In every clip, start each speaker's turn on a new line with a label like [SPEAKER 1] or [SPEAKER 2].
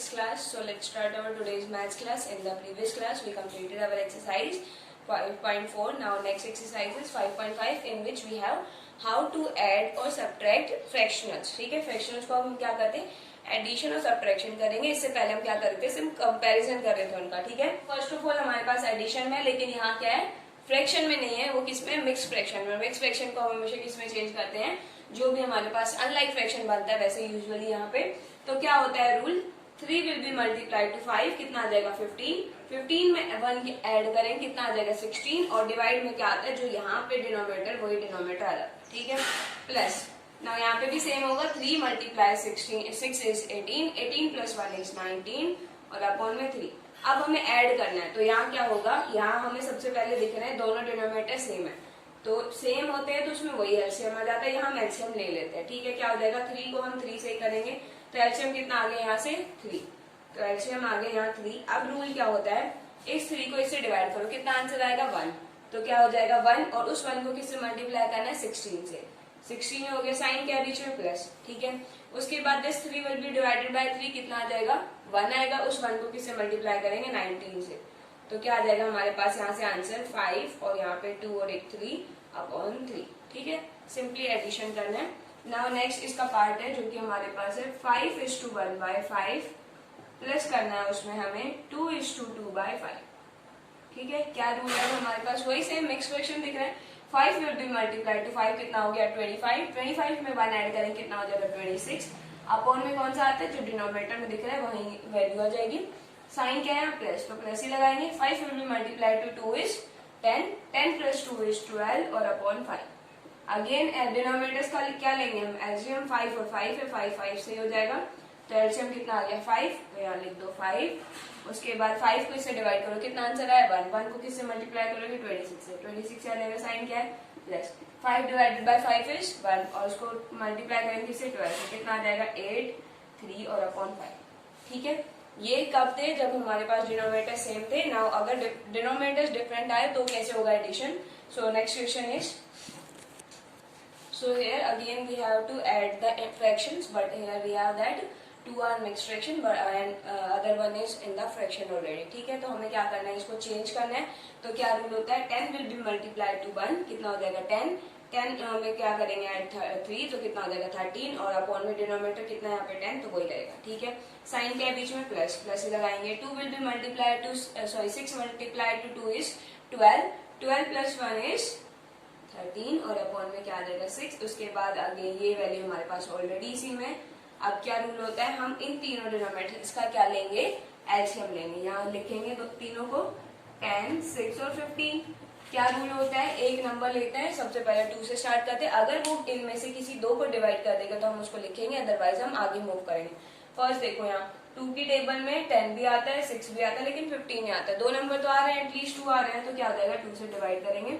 [SPEAKER 1] 6th class. So let's start our today's maths class. In the previous class we completed our exercise 5.4. Now next exercise is 5.5 in which we have how to add or subtract fractionals. ठीक है, fractionals को हम क्या करते हैं, addition और subtraction करेंगे. इससे पहले हम क्या करते थे, सिर्फ कंपैरिजन कर रहे थे उनका. ठीक है, फर्स्ट ऑफ ऑल हमारे पास एडिशन में, लेकिन यहाँ क्या है, फ्रैक्शन में नहीं है, वो किसमें, मिक्स फ्रैक्शन में. मिक्स फ्रैक्शन को हम हमेशा किसमें चेंज करते हैं, जो भी हमारे पास अनलाइक फ्रैक्शन बनता है वैसे यूजुअली यहाँ पे. तो क्या होता है rule, 3 will be multiplied to 5, कितना आ जाएगा 15. 15 में 1 ऐड करें, कितना आ जाएगा 16. और डिवाइड में क्या आता है, जो यहाँ पे डिनोमिनेटर वही डिनोमिनेटर आ जाता है. ठीक है, प्लस ना यहाँ पे भी सेम होगा, 3 मल्टीप्लाई 16, 6 इज 18, 18 प्लस 1 इज 19 और अपॉन में 3. अब हमें ऐड करना है, तो यहाँ क्या होगा, यहाँ हमें सबसे पहले दिख रहे हैं दोनों डिनोमिनेटर सेम है, तो सेम होते हैं तो उसमें वही एलसीएम आ जाता है. यहाँ हम एलसीएम ले लेते हैं. ठीक है, क्या हो जाएगा, 3 को हम 3 से ही करेंगे तो एलसीएम कितना आ गया यहाँ से 3, तो एलसीएम आ गया यहाँ 3. अब रूल क्या होता है, इस 3 को इससे डिवाइड करो, कितना आंसर आएगा 1, तो क्या हो जाएगा 1 और उस 1 को किससे मल्टीप्लाई करना है 16 से. 16 हो गया, साइन क्या बीच में प्लस. ठीक है, उसके बाद this 3 will B divided by 3, कितना आ जाएगा 1 आएगा. उस 1 को किससे मल्टीप्लाई करेंगे 19 से, तो क्या आ जाएगा हमारे पास यहाँ से आंसर 5 और यहाँ पे 2 और एक 3 अपॉन 3. ठीक है, सिंपली एडिशन करना है. नाउ नेक्स्ट इसका पार्ट है जो कि हमारे पास है 5:1/5 प्लस करना है उसमें हमें 2:2/5. ठीक है, क्या रूल है हमारे पास, वही सेम मिक्स फ्रैक्शन दिख रहा है. 5 विल बी मल्टीप्लाइड टू 5, कितना हो गया 25. 25 में 1 ऐड करें, कितना हो जाएगा 26. अपॉन में कौन सा आता है, जो डिनोमिनेटर में दिख रहा है वही वैल्यू आ जाएगी. साइन क्या है प्लस, तो प्लस ही लगाएंगे. 5 will be multiplied to 2 is 10, 10 plus 2 is 12 और अपॉन 5. अगेन डिनोमिनेटर्स का क्या लेंगे हम, एलसीएम 5 और 5 है, 5 5 से हो जाएगा, तो एलसीएम कितना आ गया 5, तो यहाँ लिख दो 5. उसके बाद 5 को इससे डिवाइड करो, कितना आंसर आया 1. 1 को किससे मल्टीप्लाई करोगे 26 से, 26 से आ जाएगा, साइन क्या है प्लस. 5 डिवाइडेड बाय 5 इज 1 और उसको मल्टीप्लाई करेंगे किससे 12 से, कितना आ जाएगा 8, 3 और अपॉन 5. ठीक है, ये कब थे, जब हमारे पास डिनोमिनेटर सेम थे. नाउ अगर डिनोमिनेटर्स डिफरेंट आए तो कैसे होगा addition. So next question is, so here again we have to add the fractions, but here we have that 2 are mixed fraction but and other one is in the fraction already. ठीक है, तो हमें क्या करना है, इसको change करना है. तो क्या रूल होता है, 10 will be multiplied to 1, कितना हो जाएगा 10. 10 में क्या करेंगे ऐड 3, तो कितना हो जाएगा 13 और अपॉन में डिनोमिनेटर कितना यहाँ पे 10, तो वही रहेगा. ठीक है, साइन क्या है बीच में प्लस, प्लस ही लगाएंगे. 2 will be multiplied to 6 multiplied to 2 is 12, 12 plus 1 is 13 और अपॉन में क्या आ जाएगा 6. उसके बाद आगे ये वैल्यू हमारे पास ऑलरेडी इसी में. अब क्या रूल होता है, हम इन तीनों डिनोमिनेटर्स का क्या लेंगे, एलसीएम लेंगे. यहाँ लिखेंगे तो तीनों को 10, 6 और 15. क्या रूल होता है, एक नंबर लेते हैं, सबसे पहले 2 से स्टार्ट करते हैं, अगर वो इनमें से किसी 2 को डिवाइड कर देगा तो हम उसको लिखेंगे, अदरवाइज हम आगे मूव करेंगे. फर्स्ट देखो यहाँ 2 की टेबल में 10 भी आता है, 6 भी आता है, लेकिन 15 नहीं आता है. 2 नंबर तो आ रहे हैं, एटलीस्ट 2 आ रहे हैं, तो क्या हो जाएगा 2 से डिवाइड करेंगे.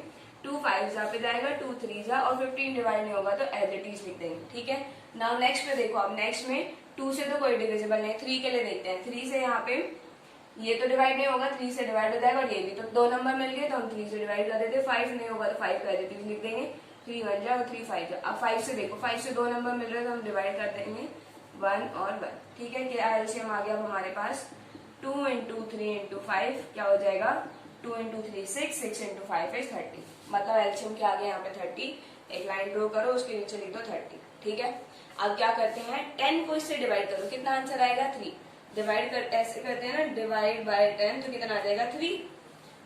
[SPEAKER 1] 2 5 जा पे जाएगा, 2 3 जा और 15 डिवाइड नहीं होगा तो एज इट इज लिख देंगे. ठीक है, नाउ नेक्स्ट पे देखो, अब नेक्स्ट में 2 से तो कोई डिविजिबल नहीं, 3 के लिए देखते हैं. 3 से यहाँ पे ये तो डिवाइड नहीं होगा, 3 से डिवाइड हो जाएगा और ये भी, तो 2 नंबर मिल गए तो हम 3 से डिवाइड कर देते. 5 नहीं होगा तो 5 को एज इट इज लिख देंगे. 3 1 जा और 3 5 जा. अब 5 से देखो, 5 से 2 नंबर मिल रहे हैं तो हम डिवाइड कर देंगे 1 और 1. ठीक है, क्या एलसीएम आ गया अब हमारे पास 2 into 3 into 5, क्या हो जाएगा 2 into 3 6, 6 into 5 is 30. मतलब एलसीएम क्या आ गया यहाँ पे 30. एक लाइन ड्रॉ करो, उसके नीचे लिख दो 30. ठीक है, अब क्या करते हैं, 10 को इससे डिवाइड करो, कितना आंसर आएगा 3. डिवाइड कर ऐसे करते हैं ना, डिवाइड बाय 10, तो कितना आ जाएगा 3.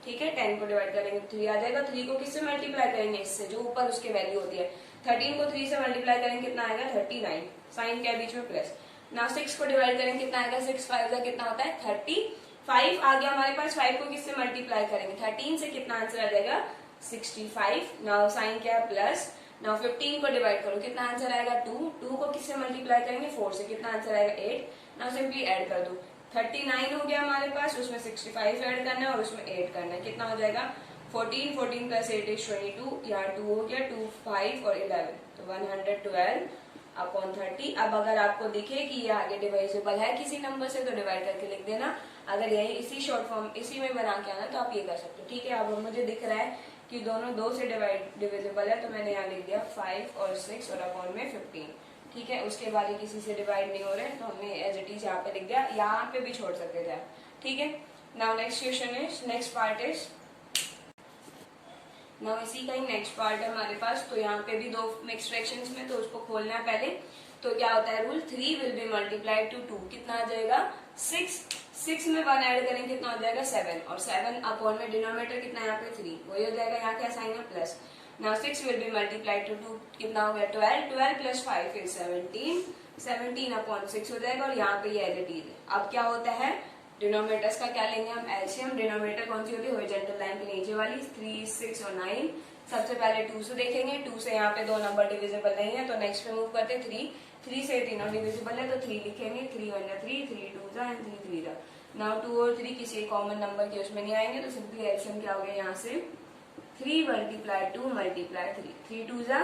[SPEAKER 1] ठीक है, 10 को डिवाइड करेंगे 3 आ जाएगा. 3 को किससे मल्टीप्लाई करेंगे, इससे जो ऊपर उसकी वैल्यू होती है. 13 को 3 से मल्टीप्लाई करेंगे, कितना आएगा 39, साइन क्या बीच में प्लस. नाउ 6 को डिवाइड करेंगे, कितना आएगा 6 5 का कितना होता है 35 आ गया हमारे पास. 5 को किससे मल्टीप्लाई करेंगे 13 से, कितना आंसर आ जाएगा 65. नाउ साइन क्या है प्लस. नाउ 15 को डिवाइड करो, कितना आंसर आएगा 2. 2 को किससे मल्टीप्लाई करेंगे 4 से, कितना आंसर आएगा 8. नाउ सिंपली ऐड कर दो, 39 हो गया हमारे पास, उसमें 65 ऐड करना है और उसमें 8 करना है, कितना हो जाएगा 14, 14 प्लस 8 इज 22. यहाँ 2 हो गया, 2 5 और 11, तो 112 अपॉन 30. अब अगर आपको दिखे कि ये आगे डिवाइजेबल है किसी नंबर से तो डिवाइड करके लिख देना. अगर यही इसी शॉर्ट फॉर्म इसी में बना के आना तो आप ये कर सकते हो. ठीक है, अब मुझे दिख रहा है कि दोनों 2 से डिविजिबल है, तो मैंने यहाँ लिख दिया 5 और 6 और अपॉन में 15. ठीक है, उसके बाद ही किसी से डिवाइड नहीं हो रहे तो हमने एज इट इज यहाँ पे लिख दिया, यहाँ पे भी छोड़ सकते थे, ठीक है। Now next question is, next part is, now इसी का ही नेक्स्ट पार्ट है हमारे पास। तो यहाँ पे भी दो मिक्स फ्रैक्शंस में, तो उसको खोलना है पहले। तो क्या होता है rule, 3 will be multiplied to 2, कितना आ जाएगा 6, 6 में 1 ऐड करेंगे कितना हो जाएगा 7, और 7 अपॉन में डिनोमिनेटर कितना है यहाँ पे 3, वही हो जाएगा, यहाँ क्या साइन है plus. Now 6 will be multiplied to 2, कितना हो गया 12, 12 प्लस 5 इज 17, 17 अपॉन 6 हो जाएगा, और यहाँ पे ये एज इट इज है। अब क्या होता है, डिनोमिनेटर्स का क्या लेंगे हम, एलसीएम। डिनोमिनेटर कौन सी होती है, हॉरिजॉन्टल लाइन के नीचे वाली, 3, 6 और 9। सबसे पहले 2 से देखेंगे, 2 से यहाँ पे दो नंबर डिविजिबल नहीं है, तो नेक्स्ट पे मूव करते 3 से तीनों डिविजिबल है, तो 3 लिखेंगे, 3 1 जा 3, 3 2 जा एंड 3 3 जा। नाउ 2 और 3 किसी कॉमन नंबर के उसमें नहीं आएंगे, तो सिंपली एलसीएम क्या हो गया यहाँ से, 3 मल्टीप्लाई 2 मल्टीप्लाई 3, 3 2 जा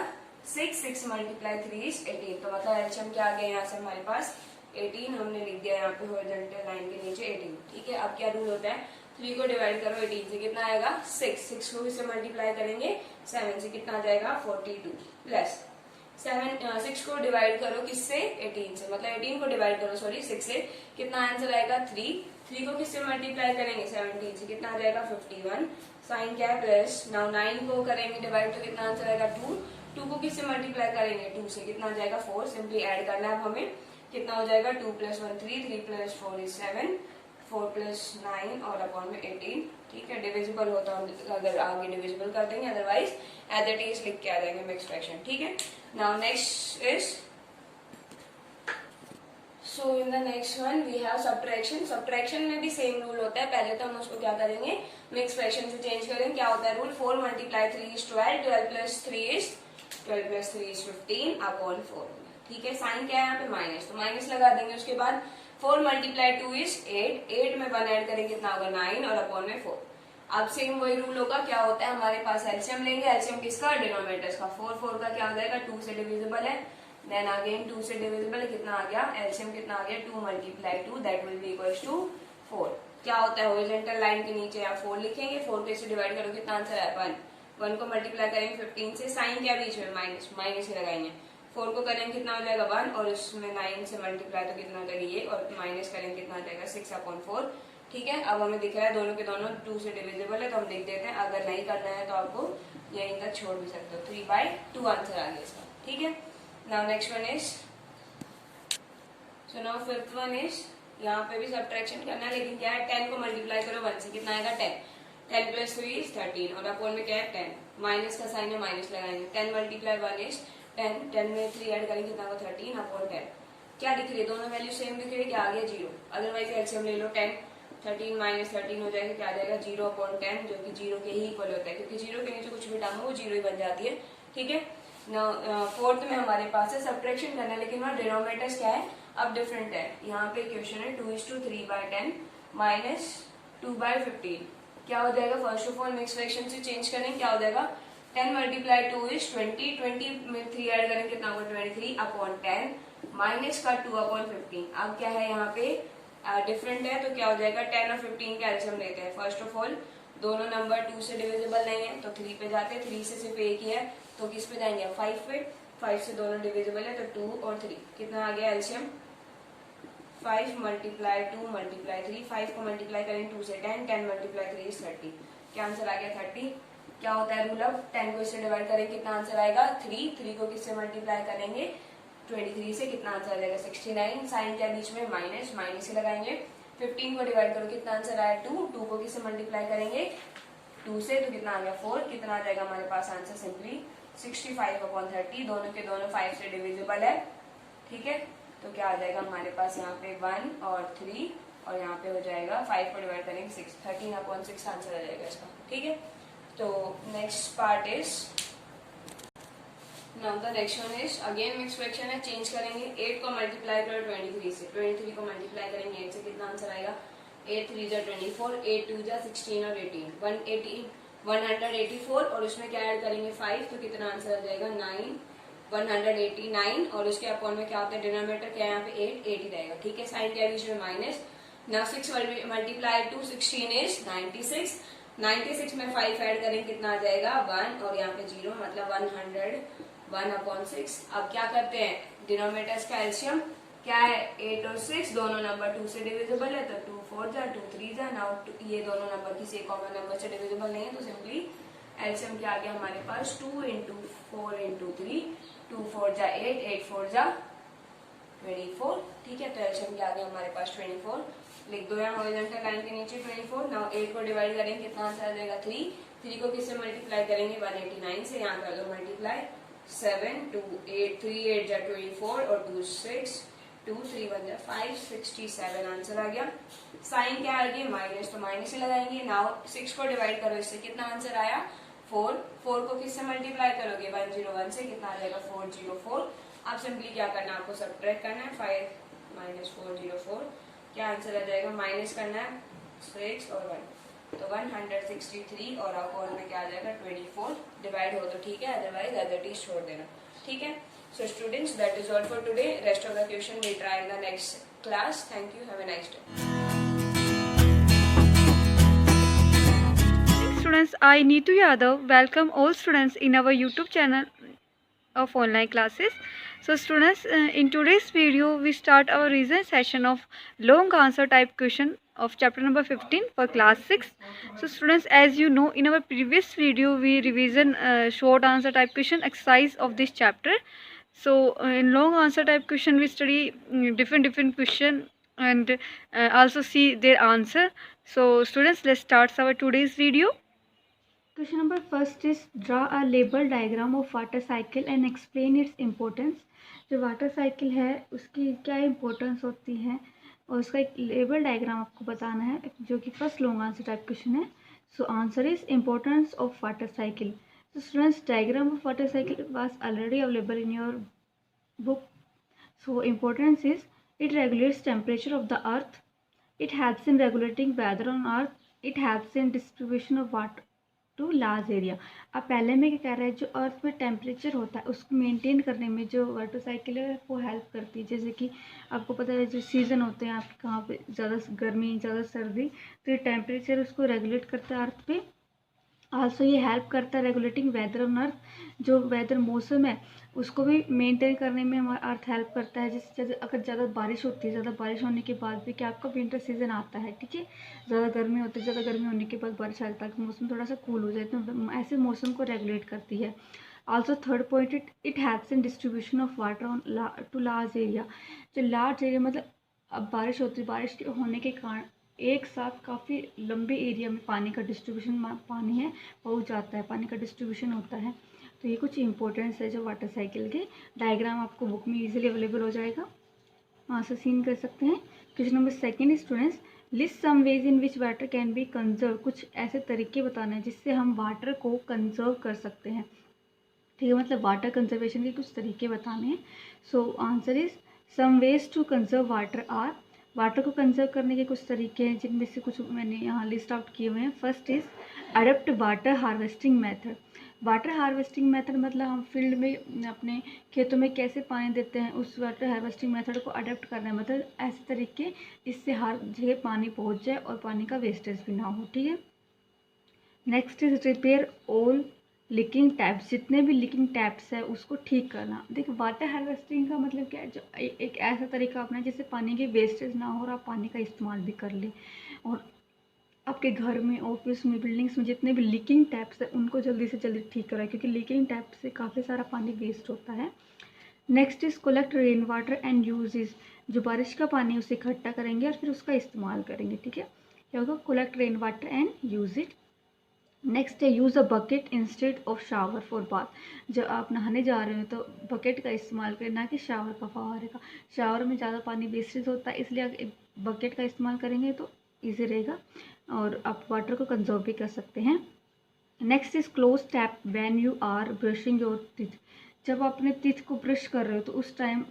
[SPEAKER 1] 6, 6 मल्टीप्लाई 3 इज 18। तो मतलब एलसीएम क्या आ गया यहाँ से हमारे पास 18, हमने लिख दिया यहाँ पे हॉरिजॉन्टल लाइन के नीचे 18, ठीक है। अब क्या रूल होता है, 3 को डिवाइड करो 18 से, कितना आएगा 6, 6 को इससे मल्टीप्लाई करेंगे 7 से, कितना आ जाएगा 42, प्लस 6 को डिवाइड करो किससे 18 से, मतलब 18 को डिवाइड करो सॉरी 6 से, कितना आंसर आएगा 3 को किससे मल्टीप्लाई करेंगे 17 से, कितना आ जाएगा 51, साइन क्या है प्लस। नाउ 9 को करेंगे डिवाइड, तो कितना आंसर आएगा 2 को किससे मल्टीप्लाई करेंगे 2 से, कितना आ जाएगा 4, सिंपली ऐड करना है अब हमें, कितना हो जाएगा 2 + 1 3, 3 + 4 इज 7, 4 + 9 और अपॉन में 18, ठीक है। डिविजिबल होता है अगर आगे डिविजिबल कर देंगे, अदरवाइज एज इट इज लिख के आ जाएंगे मिक्स फ्रैक्शन, ठीक है। Now next is, so in the next one we have subtraction. Subtraction में भी सेम रूल होता है, पहले तो हम उसको क्या करेंगे मिक्स फ्रैक्शन से चेंज करेंगे। क्या होता है रूल, 4 × 3 इज 12, 12 + 3 इज 15 अपॉन 4, ठीक है। साइन क्या है यहाँ पे माइनस, तो माइनस लगा देंगे। उसके बाद 4 × 2 इज 8, 8 में 1 ऐड करेंगे कितना होगा 9 और अपॉन में 4। अब सेम वही रूल होगा, क्या होता है हमारे पास एलसीएम लेंगे, एलसीएम किसका, डिनोमिनेटर्स का। 4 4 का क्या हो जाएगा 2 से डिविजिबल है, देन अगेन 2 से डिविजिबल है, कितना आ गया एलसीएम कितना आ गया 2 × 2 that will be equals to 4। क्या होता है हॉरिजॉन्टल लाइन के नीचे यहाँ 4 लिखेंगे, 4 को इससे डिवाइड करो कितना आंसर है 1, 1 को मल्टीप्लाई करेंगे 15 से, साइन क्या बीच में माइनस, माइनस ही लगाएंगे। 4 को करेंगे कितना हो जाएगा 1, और इसमें 9 से मल्टीप्लाई तो कितना हो जाएगा ये, और माइनस करेंगे कितना हो जाएगा 6 अपॉन 4, ठीक है। अब हमें दिख रहा है दोनों के दोनों 2 से डिविजिबल है, तो हम लिख देते हैं। अगर नहीं करना है तो आपको यहीं तक छोड़ भी सकते हो, 3/2 आंसर आ गया इसका, ठीक है। Now next one is, so now fifth one is, यहाँ पे भी सब्ट्रैक्शन करना है, लेकिन क्या है 10 को मल्टीप्लाई करो 1 से, कितना आएगा 10, 10 + 3 इज 13, और अपॉन में क्या है 10, माइनस का साइन है माइनस लगाएंगे, 10 × 1 इज 10, 10 में 3 ऐड करेंगे कितना होगा 13 अपॉन 10। क्या दिख रही है, दोनों वैल्यू सेम दिख रही है, क्या आ गया 0, अदरवाइज एलसीएम ले लो 10, 13 - 13 हो जाएगा, क्या आ जाएगा 0 अपॉन 10, जो कि 0 के ही इक्वल होता है, क्योंकि 0 के नीचे कुछ भी टर्म हो वो 0 ही बन जाती है, ठीक है। फोर्थ में हमारे पास है सब्ट्रैक्शन करना है, लेकिन वहाँ डिनोमिनेटर्स क्या है अब डिफरेंट है। यहाँ पे क्वेश्चन है 2:3/10 - 2/15, क्या हो जाएगा, first of all mix fraction से चेंज करें, क्या हो जाएगा 10 × 2 इज 20, 20 में 3 ऐड करेंगे कितना होगा 23 अपॉन 10, माइनस का 2 अपॉन 15। अब क्या है यहाँ पे डिफरेंट है, तो क्या हो जाएगा 10 और 15 का एलसीएम लेते हैं। फर्स्ट ऑफ ऑल दोनों नंबर 2 से डिविजिबल नहीं है, तो 3 पे जाते हैं, 3 से सिर्फ एक ही है, तो किस पे जाएंगे 5 पे, 5 से दोनों डिविजिबल है, तो 2 और 3, कितना आ गया एलसीएम 5 × 2 × 3, 5 को मल्टीप्लाई करेंगे 2 से 10, 10 × 3 इज 30, क्या आंसर आ गया 30। क्या होता है रूल, अब 10 को इससे डिवाइड करेंगे कितना आंसर आएगा 3, 3 को किससे मल्टीप्लाई करेंगे 23 से, कितना आंसर आ जाएगा 69, साइन क्या बीच में माइनस, माइनस ही लगाएंगे। 15 को डिवाइड करो कितना आंसर आया 2, 2 को किससे मल्टीप्लाई करेंगे 2 से, तो कितना आ गया 4, कितना आ जाएगा हमारे पास आंसर सिंपली 65/30, दोनों के दोनों 5 से डिविजिबल है, ठीक है। तो क्या आ जाएगा हमारे पास यहाँ पे 1 और 3, और यहाँ पे हो जाएगा 5 को डिवाइड करेंगे 6, 13/6 आंसर आ जाएगा इसका, ठीक है। तो next part is, now the next one is again mix fraction है, चेंज करेंगे। 8 को मल्टीप्लाई करो 23 से, 23 को मल्टीप्लाई करेंगे 8 से, कितना आंसर आएगा 8 3 जा 24, 8 2 जा 16 और 18, 184, और उसमें क्या ऐड करेंगे 5, तो कितना आंसर आ जाएगा 189, और उसके अपॉन में क्या होता है डिनोमिनेटर क्या है यहाँ पे 8 ही रहेगा, ठीक है। साइन क्या बीच में minus. Now 6 multiply two 16 is 96 में 5 ऐड करेंगे कितना आ जाएगा 1, और यहाँ पे 0, मतलब 1/6। अब क्या करते हैं, डिनोमिनेटर्स का एलसीएम क्या है, 8 और 6 दोनों नंबर 2 से डिविजिबल है, तो 2 4 जा 2 3 जा। नाउ ये दोनों नंबर किसी एक कॉमन नंबर से डिविजिबल नहीं है, तो सिंपली एलसीएम क्या आ गया हमारे पास, 2 इंटू 4 इंटू 3, 2 4 जा 8, 8 4 जा 24। ठीक है, तो एलसीएम क्या आ गया हमारे पास 24। लिख दो यहाँ हॉरिजॉन्टल लाइन के नीचे 24। नाउ 8 को डिवाइड करेंगे, कितना आंसर आ जाएगा 3। 3 को किससे मल्टीप्लाई करेंगे, 189 से। यहाँ कर दो मल्टीप्लाई, 7 2 8 3 8 जा 24 और 2 6 2 3 1 जा 5 67 आंसर आ गया। साइन क्या आ गया, माइनस, तो माइनस ही लगाएंगे। नाउ 6 को डिवाइड करो, इससे कितना आंसर आया 4। 4 को किससे मल्टीप्लाई करोगे, 101 से, कितना आ जाएगा 404। अब सिंपली क्या करना है, आपको सब्ट्रैक्ट करना है, 5 माइनस 404, क्या आंसर आ जाएगा, माइनस करना है 6 और 1, तो 163 और अपॉन में क्या आ जाएगा 24। डिवाइड हो तो ठीक है, अदरवाइज अदर टीज छोड़ देना। ठीक है, so students that is all for today. Rest of the question we try in the next class. Thank you, have a nice day.
[SPEAKER 2] Students, I Neetu Yadav welcome all students in our YouTube channel of online classes. So students, in today's video we start our revision session of long answer type question of chapter number 15 for class 6. So students, as you know, in our previous video we revision short answer type question exercise of this chapter. So in long answer type question we study different question and also see their answer. So students, let's start our today's video. Question number first is draw a label diagram of water cycle and explain its importance. जो water cycle है उसकी क्या importance होती है और उसका एक label diagram आपको बताना है, जो कि first long answer type question है. So answer is importance of water cycle. So students, diagram of water cycle was already available in your book. So importance is it regulates temperature of the earth. It helps in regulating weather on earth. It helps in distribution of water to large area. अब पहले में क्या कह रहा है, जो अर्थ में temperature होता है उसको मेंटेन करने में जो वाटर साइकिल है वो हेल्प करती है. जैसे कि आपको पता है जो सीज़न होते हैं आपके कहाँ पे ज़्यादा गर्मी ज़्यादा सर्दी, तो ये टेम्परेचर उसको रेगुलेट करता है अर्थ पे. आल्सो ये हेल्प करता है रेगुलेटिंग वेदर ऑन अर्थ. जो वेदर मौसम है उसको भी मेंटेन करने में हमारा अर्थ हेल्प करता है. जैसे अगर ज़्यादा बारिश होती है, ज़्यादा बारिश होने के बाद भी क्या आपका विंटर सीजन आता है, ठीक है, ज़्यादा गर्मी होती है, ज़्यादा गर्मी होने के बाद बारिश आता है, मौसम थोड़ा सा कूल हो जाए, तो ऐसे मौसम को रेगुलेट करती है. Also third point, it helps in distribution of water on to large area. जो लार्ज एरिया मतलब अब बारिश होती है, बारिश के होने के कारण एक साथ काफ़ी लंबे एरिया में पानी का डिस्ट्रीब्यूशन, पानी है पहुँच जाता है, पानी का डिस्ट्रीब्यूशन होता है. तो ये कुछ इंपॉर्टेंस है जो वाटर साइकिल के. डायग्राम आपको बुक में इजीली अवेलेबल हो जाएगा, वहाँ से सीन कर सकते हैं. Question number second, students list some ways in which water can be conserve. कुछ ऐसे तरीके बताना है जिससे हम वाटर को कंजर्व कर सकते हैं. ठीक है, मतलब वाटर कंजर्वेशन के कुछ तरीके बताने हैं. So answer is some ways to conserve water are. Water को कंजर्व करने के कुछ तरीके हैं जिनमें से कुछ मैंने यहाँ लिस्ट आउट किए हुए हैं. First is adopt water harvesting method. Water harvesting method मतलब हम फील्ड में अपने खेतों में कैसे पानी देते हैं, उस वाटर हार्वेस्टिंग मेथड को अडोप्ट करना है. मतलब ऐसे तरीके इससे हर जगह पानी पहुँच जाए और पानी का वेस्टेज भी ना हो. ठीक है, next is repair all leaking taps. जितने भी लीकिंग टैप्स है उसको ठीक करना. देखिए वाटर हार्वेस्टिंग का मतलब क्या है, जो एक ऐसा तरीका अपना है जिससे पानी की वेस्टेज ना हो और आप पानी का इस्तेमाल भी कर लें. और आपके घर में, ऑफिस में, बिल्डिंग्स में जितने भी लीकिंग टैप्स है उनको जल्दी से जल्दी ठीक कराएं, क्योंकि लीकिंग टैप से काफ़ी सारा पानी वेस्ट होता है. Next is collect rain water and use is. जो बारिश का पानी है उसे इकट्ठा करेंगे और फिर उसका इस्तेमाल करेंगे. ठीक है, क्या होगा, collect rain water and use it. Next है use a bucket instead of shower for bath. जब आप नहाने जा रहे हो तो बकेट का इस्तेमाल करें, ना कि शावर का, फव्वारे का. शावर में ज़्यादा पानी वेस्टेज होता है, इसलिए आप बकेट का इस्तेमाल करेंगे तो ईजी रहेगा और आप वाटर को कंजर्व भी कर सकते हैं. Next is close tap when you are brushing your teeth. जब आप अपने टीथ को ब्रश कर रहे हो तो उस टाइम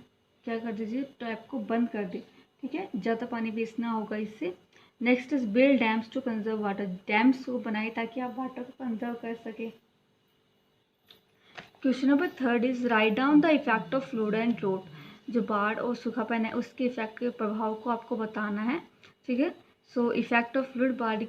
[SPEAKER 2] क्या कर दीजिए, टैप को बंद कर दे. ठीक है, ज़्यादा पानी वेस्ट ना होगा इससे. Next is build dams to conserve water. Dams को बनाए ताकि आप वाटर को कंजर्व कर सके. Question number third is write down the effect of flood and drought. जो बाढ़ और सूखापन है उसके इफेक्ट के प्रभाव को आपको बताना है. ठीक है, सो इफेक्ट ऑफ फ्लड, बाढ़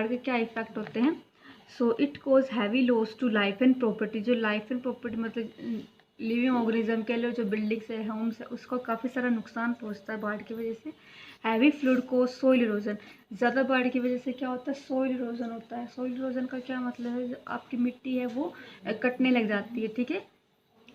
[SPEAKER 2] के क्या इफेक्ट होते हैं. So it cause heavy loss to life and property. जो लाइफ एंड प्रॉपर्टी मतलब लिविंग ऑर्गेनिज्म के लिए जो बिल्डिंग्स है, होम्स है, उसको काफ़ी सारा नुकसान पहुंचता है बाढ़ की वजह से। हैवी फ्लूड को सोइल इरोजन, ज़्यादा बाढ़ की वजह से क्या होता है, सोइल इरोजन होता है। सोइल इरोजन का क्या मतलब है, जो आपकी मिट्टी है वो कटने लग जाती है, ठीक है।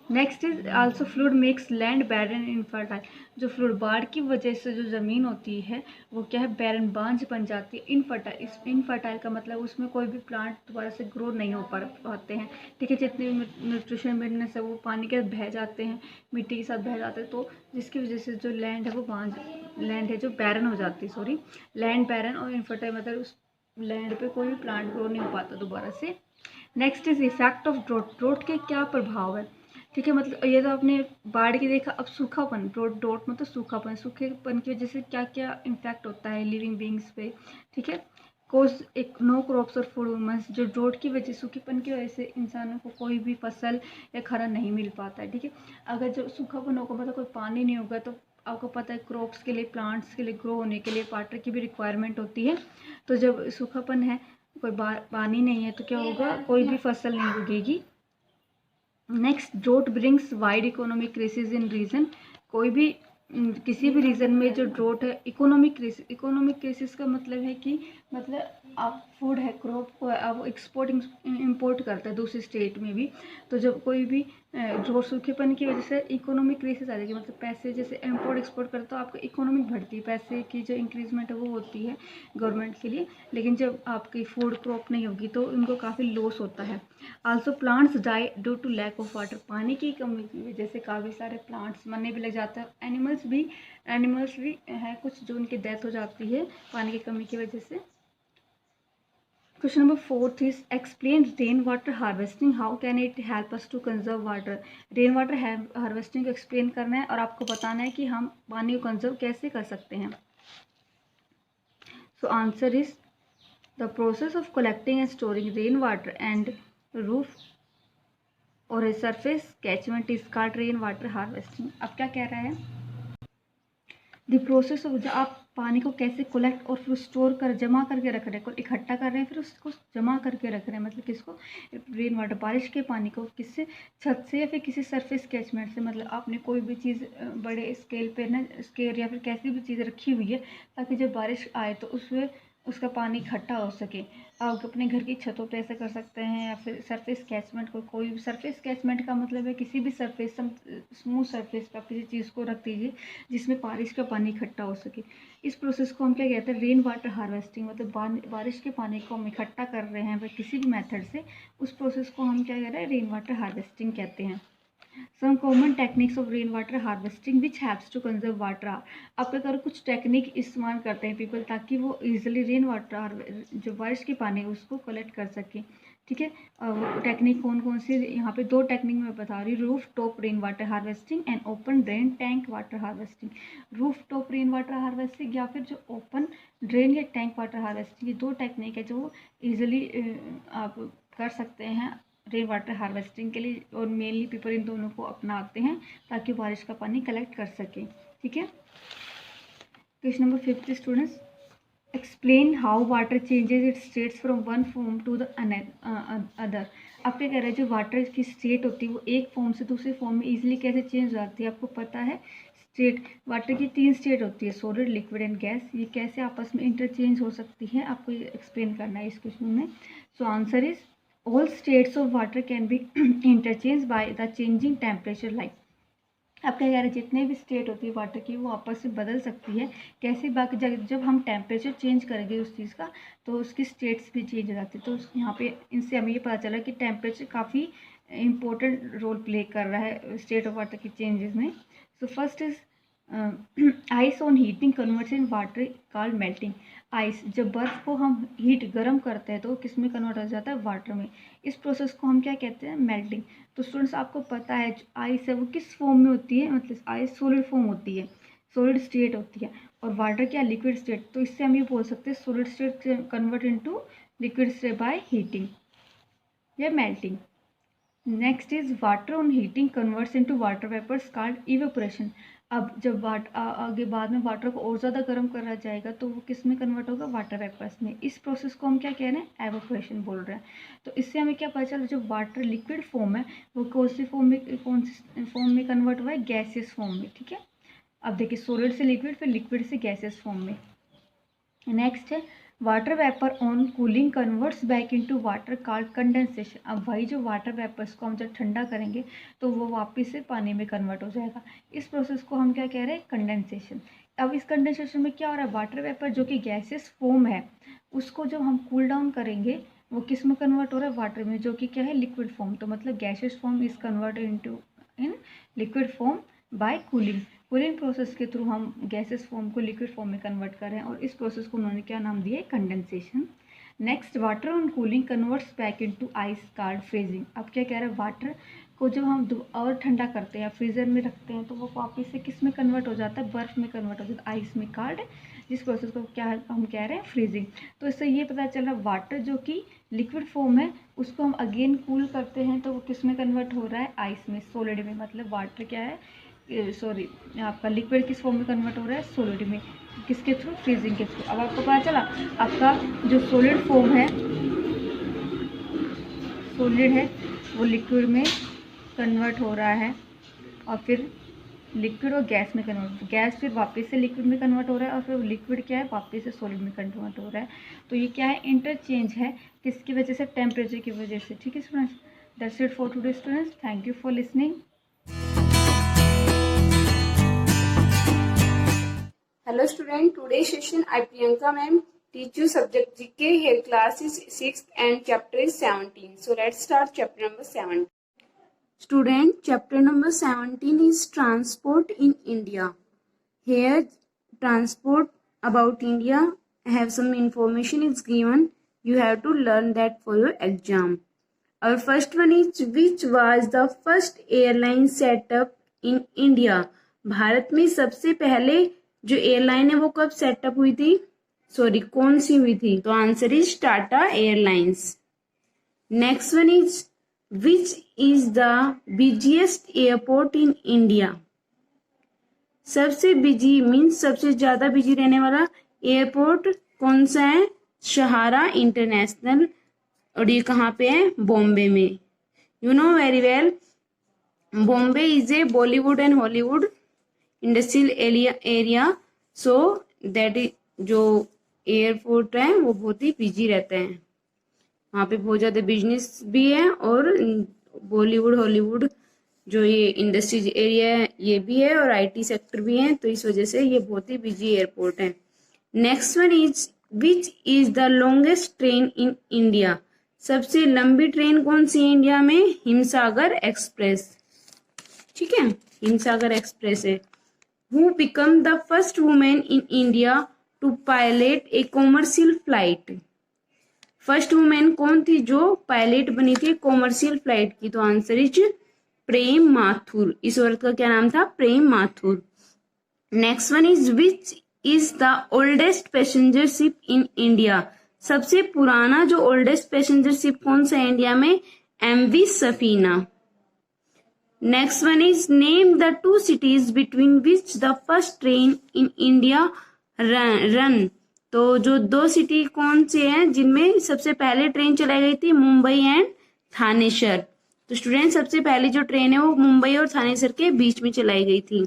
[SPEAKER 2] Next is also flood makes land barren infertile. जो फ्लूड बाढ़ की वजह से जो ज़मीन होती है वो क्या है, बैरन, बांझ बन जाती है। इनफर्टाइल, इस इनफर्टाइल का मतलब उसमें कोई भी प्लांट दोबारा से ग्रो नहीं हो पाते हैं, ठीक है। जितने भी न्यूट्रिशन मिलने से वो पानी के साथ बह जाते हैं, मिट्टी के साथ बह जाते हैं, तो जिसकी वजह से जो लैंड है वो बांझ लैंड है जो बैरन हो जाती है, सॉरी, लैंड बैरन और इनफर्टाइल मतलब उस लैंड पे कोई भी प्लांट ग्रो नहीं हो पाता दोबारा से। Next is effect of draught. Draught के क्या प्रभाव है, ठीक है। मतलब ये तो आपने बाढ़ की देखा। अब सूखापन, ड्रोट मतलब सूखापन, सूखेपन की वजह से क्या क्या इम्पैक्ट होता है लिविंग बींग्स पे, ठीक है। कोज एक नो क्रॉप्स और फूड वूमेंस, जो ड्रोट की वजह, सूखेपन की वजह से इंसानों को कोई भी फसल या खाना नहीं मिल पाता है, ठीक है। अगर जो सूखापन होगा मतलब कोई पानी नहीं होगा तो आपको पता है क्रॉप्स के लिए, प्लांट्स के लिए ग्रो होने के लिए वाटर की भी रिक्वायरमेंट होती है। तो जब सूखापन है, कोई पानी नहीं है, तो क्या होगा, कोई भी फसल नहीं उगेगी। Next, drought brings wide economic crisis in region. कोई भी किसी भी रीजन में जो ड्रोट है, इकोनॉमिक क्राइसिस का मतलब है कि मतलब आप फूड है, क्रॉप को आप एक्सपोर्ट इंपोर्ट करते हैं दूसरी स्टेट में भी, तो जब कोई भी ड्रोट, सूखेपन की वजह से इकोनॉमिक क्राइसिस आ जाएगी। मतलब पैसे जैसे इम्पोर्ट एक्सपोर्ट करते हो, आपका इकोनॉमिक बढ़ती है, पैसे की जो इंक्रीजमेंट है वो होती है गवर्नमेंट के लिए। लेकिन जब आपकी फूड क्रॉप नहीं होगी तो उनको काफ़ी लॉस होता है। Also plants die due to lack of water. पानी की कमी की वजह से काफ़ी सारे प्लांट्स मरने भी लग जाते हैं। एनिमल्स भी हैं कुछ जो उनकी डेथ हो जाती है पानी की कमी की वजह से। Question number 4 is explain rain water harvesting, how can it help us to conserve water. Rain water harvesting को एक्सप्लेन करना है और आपको बताना है कि हम पानी को कंजर्व कैसे कर सकते हैं। So answer is the process of collecting and storing rain water and roof or a surface catchment is called rain water harvesting. अब क्या कह रहा है, द प्रोसेस ऑफ, आप पानी को कैसे कलेक्ट और फिर स्टोर कर, जमा करके रख रहे हैं, इकट्ठा कर रहे हैं, फिर उसको जमा करके रख रहे हैं। मतलब किसको, रेन वाटर, बारिश के पानी को किससे, छत से या फिर किसी सरफेस कैचमेंट से। मतलब आपने कोई भी चीज़ बड़े स्केल पे ना, स्केल या फिर कैसी भी चीज़ रखी हुई है ताकि जब बारिश आए तो उसमें उसका पानी इकट्ठा हो सके। आप अपने घर की छतों पे ऐसा कर सकते हैं या फिर सरफेस कैचमेंट को, कोई भी सरफेस कैचमेंट का मतलब है किसी भी सरफेस, स्मूथ सरफेस पर किसी चीज़ को रख दीजिए जिसमें बारिश का पानी इकट्ठा हो सके। इस प्रोसेस को हम क्या कहते हैं, रेन वाटर हार्वेस्टिंग। मतलब बारिश के पानी को हम इकट्ठा कर रहे हैं वह किसी भी मेथड से, उस प्रोसेस को हम क्या कह रहे हैं, रेन वाटर हार्वेस्टिंग कहते हैं। Some common techniques of rain water harvesting which haves to conserve water. आप क्या करो, कुछ टेक्निक इस्तेमाल करते हैं पीपल ताकि वो इजीली रेन वाटर, जो बारिश के पानी है उसको कलेक्ट कर सके, ठीक है। वो टेक्निक कौन कौन सी, यहाँ पे 2 टेक्निक मैं बता रही हूँ, roof top rain water harvesting and open drain tank water harvesting. Roof top rain water harvesting या फिर जो ओपन ड्रेन या टैंक वाटर हार्वेस्टिंग, ये 2 टेक्निक है जो ईजिली आप कर सकते हैं रेन वाटर हार्वेस्टिंग के लिए, और मेनली पीपल इन दोनों को अपनाते हैं ताकि बारिश का पानी कलेक्ट कर सके, ठीक है। Question number 5 students, explain how water changes its states from one form to the other. आप क्या कह रहे हैं, जो वाटर की स्टेट होती है वो एक फॉर्म से दूसरे फॉर्म में इजीली कैसे चेंज हो जाती है। आपको पता है स्टेट, वाटर की 3 स्टेट होती है, सॉलिड, लिक्विड एंड गैस। ये कैसे आपस में इंटरचेंज हो सकती है, आपको ये एक्सप्लेन करना है इस क्वेश्चन में। सो answer is all states of water can B interchange by the changing temperature like. अब क्या कह रहे हैं, जितने भी स्टेट होती है वाटर की वो आपस में बदल सकती है। कैसे, बाकी जब हम टेम्परेचर चेंज करेंगे उस चीज़ का तो उसकी स्टेट्स भी चेंज हो जाती है। तो यहाँ पे इनसे हमें ये पता चला कि टेम्परेचर काफ़ी इम्पोर्टेंट रोल प्ले कर रहा है स्टेट ऑफ वाटर की चेंजेस में। So first is ice on heating converts in water called melting. Ice, जब बर्फ़ को हम हीट गर्म करते हैं तो किस में कन्वर्ट हो जाता है, वाटर में। इस प्रोसेस को हम क्या कहते हैं, मेल्टिंग। तो स्टूडेंट्स आपको पता है आइस है वो किस फॉर्म में होती है, मतलब आइस सॉलिड फॉर्म होती है, सॉलिड स्टेट होती है, और वाटर क्या, लिक्विड स्टेट। तो इससे हम ये बोल सकते हैं solid state convert into liquid state by heating या melting. Next is water on heating converts into water vapours called evaporation. अब जब आगे बाद में वाटर को और ज़्यादा गर्म करा जाएगा तो वो किस में कन्वर्ट होगा, वाटर वेपर्स में। इस प्रोसेस को हम क्या कह रहे हैं, एवापोरेशन बोल रहे हैं। तो इससे हमें क्या पता चला, जो वाटर लिक्विड फॉर्म है वो कौन सी फॉर्म में कन्वर्ट हुआ है, गैसियस फॉर्म में। ठीक है, अब देखिए सॉलिड से लिक्विड, फिर लिक्विड से गैसियस फॉर्म में। नेक्स्ट है water vapour on cooling converts back into water called condensation. अब वही जो वाटर वेपर्स को हम जब ठंडा करेंगे तो वो वापस से पानी में कन्वर्ट हो जाएगा। इस प्रोसेस को हम क्या कह रहे हैं, कंडेंसेशन। अब इस कंडेंसेशन में क्या हो रहा है, वाटर वेपर जो कि गैसेस फॉर्म है उसको जब हम कूल डाउन करेंगे वो किस में कन्वर्ट हो रहा है, वाटर में, जो कि क्या है, लिक्विड फॉर्म। तो मतलब gases form is converted into in liquid form by cooling. Cooling process के थ्रू हम गैसेस फॉर्म को लिक्विड फॉर्म में कन्वर्ट कर रहे हैं और इस प्रोसेस को उन्होंने क्या नाम दिया है, condensation. Next, water on cooling converts back into ice called freezing. अब क्या कह रहे हैं, वाटर को जब हम और ठंडा करते हैं या फ्रीज़र में रखते हैं तो वो वापस से किस में कन्वर्ट हो जाता है, बर्फ़ में कन्वर्ट हो जाता है, आइस में कॉल्ड, जिस प्रोसेस को क्या हम कह रहे हैं, फ्रीजिंग। तो इससे ये पता चल रहा है वाटर जो कि लिक्विड फॉर्म है उसको हम अगेन कूल करते हैं तो वो किस में कन्वर्ट हो रहा है, आइस में, सॉलिड में। मतलब वाटर क्या है, सॉरी आपका लिक्विड किस फॉर्म में कन्वर्ट हो रहा है, सॉलिड में, किसके थ्रू, फ्रीजिंग के थ्रू। अब आपको पता चला आपका जो सॉलिड फॉर्म है, सॉलिड है वो लिक्विड में कन्वर्ट हो रहा है और फिर लिक्विड और गैस में कन्वर्ट, गैस फिर वापस से लिक्विड में कन्वर्ट हो रहा है और फिर लिक्विड क्या है, वापस से सॉलिड में कन्वर्ट हो रहा है। तो ये क्या है, इंटरचेंज है, किसकी वजह से, टेम्परेचर की वजह से। ठीक है students, that's it for today students, thank you for listening.
[SPEAKER 1] Hello student, today's session I Priyanka ma'am teach you subject GK. Here class is 6th and chapter is 17. So let's start chapter number 17. Student, chapter number 17 is transport in India. Here transport about India, have some information is given. You have to learn that for your exam. Our first one is, which was the first airline set up in India? Bharat में सबसे पहले जो airline है वो कब setup हुई थी, sorry कौन सी हुई थी, तो answer is Tata airlines. Next one is, which is the busiest airport in India? सबसे बिजी मीन्स सबसे ज्यादा बिजी रहने वाला एयरपोर्ट कौन सा है, सहारा इंटरनेशनल, और ये कहाँ पे है, बॉम्बे में। You know very well, Bombay is a Bollywood and Hollywood industrial area, so that is, जो एयरपोर्ट है वो बहुत ही बिजी रहते हैं, वहाँ पे बहुत ज़्यादा बिजनेस भी है और बॉलीवुड हॉलीवुड जो ये इंडस्ट्रीज एरिया है ये भी है और आईटी सेक्टर भी है, तो इस वजह से ये बहुत ही बिजी एयरपोर्ट है। Next one is, which is the longest train in India? सबसे लंबी ट्रेन कौन सी है इंडिया में, हिमसागर एक्सप्रेस। ठीक है, हिमसागर एक्सप्रेस है। Who became the first woman in India to pilot a commercial flight? First women कौन थी जो पायलट बनी थी कॉमर्शियल फ्लाइट की, तो आंसर इज प्रेम माथुर। इस औरत का क्या नाम था, Prem Mathur. Next one is, which is the oldest passenger ship in India? सबसे पुराना जो ओल्डेस्ट पैसेंजर शिप कौन सा है इंडिया में, MV Safina. Next one is, name the two cities between which the first train in India run. तो जो दो सिटी कौन से हैं जिनमें सबसे पहले ट्रेन चलाई गई थी, मुंबई एंड थानेसर। तो स्टूडेंट, सबसे पहली जो ट्रेन है वो मुंबई और थानेसर के बीच में चलाई गई थी।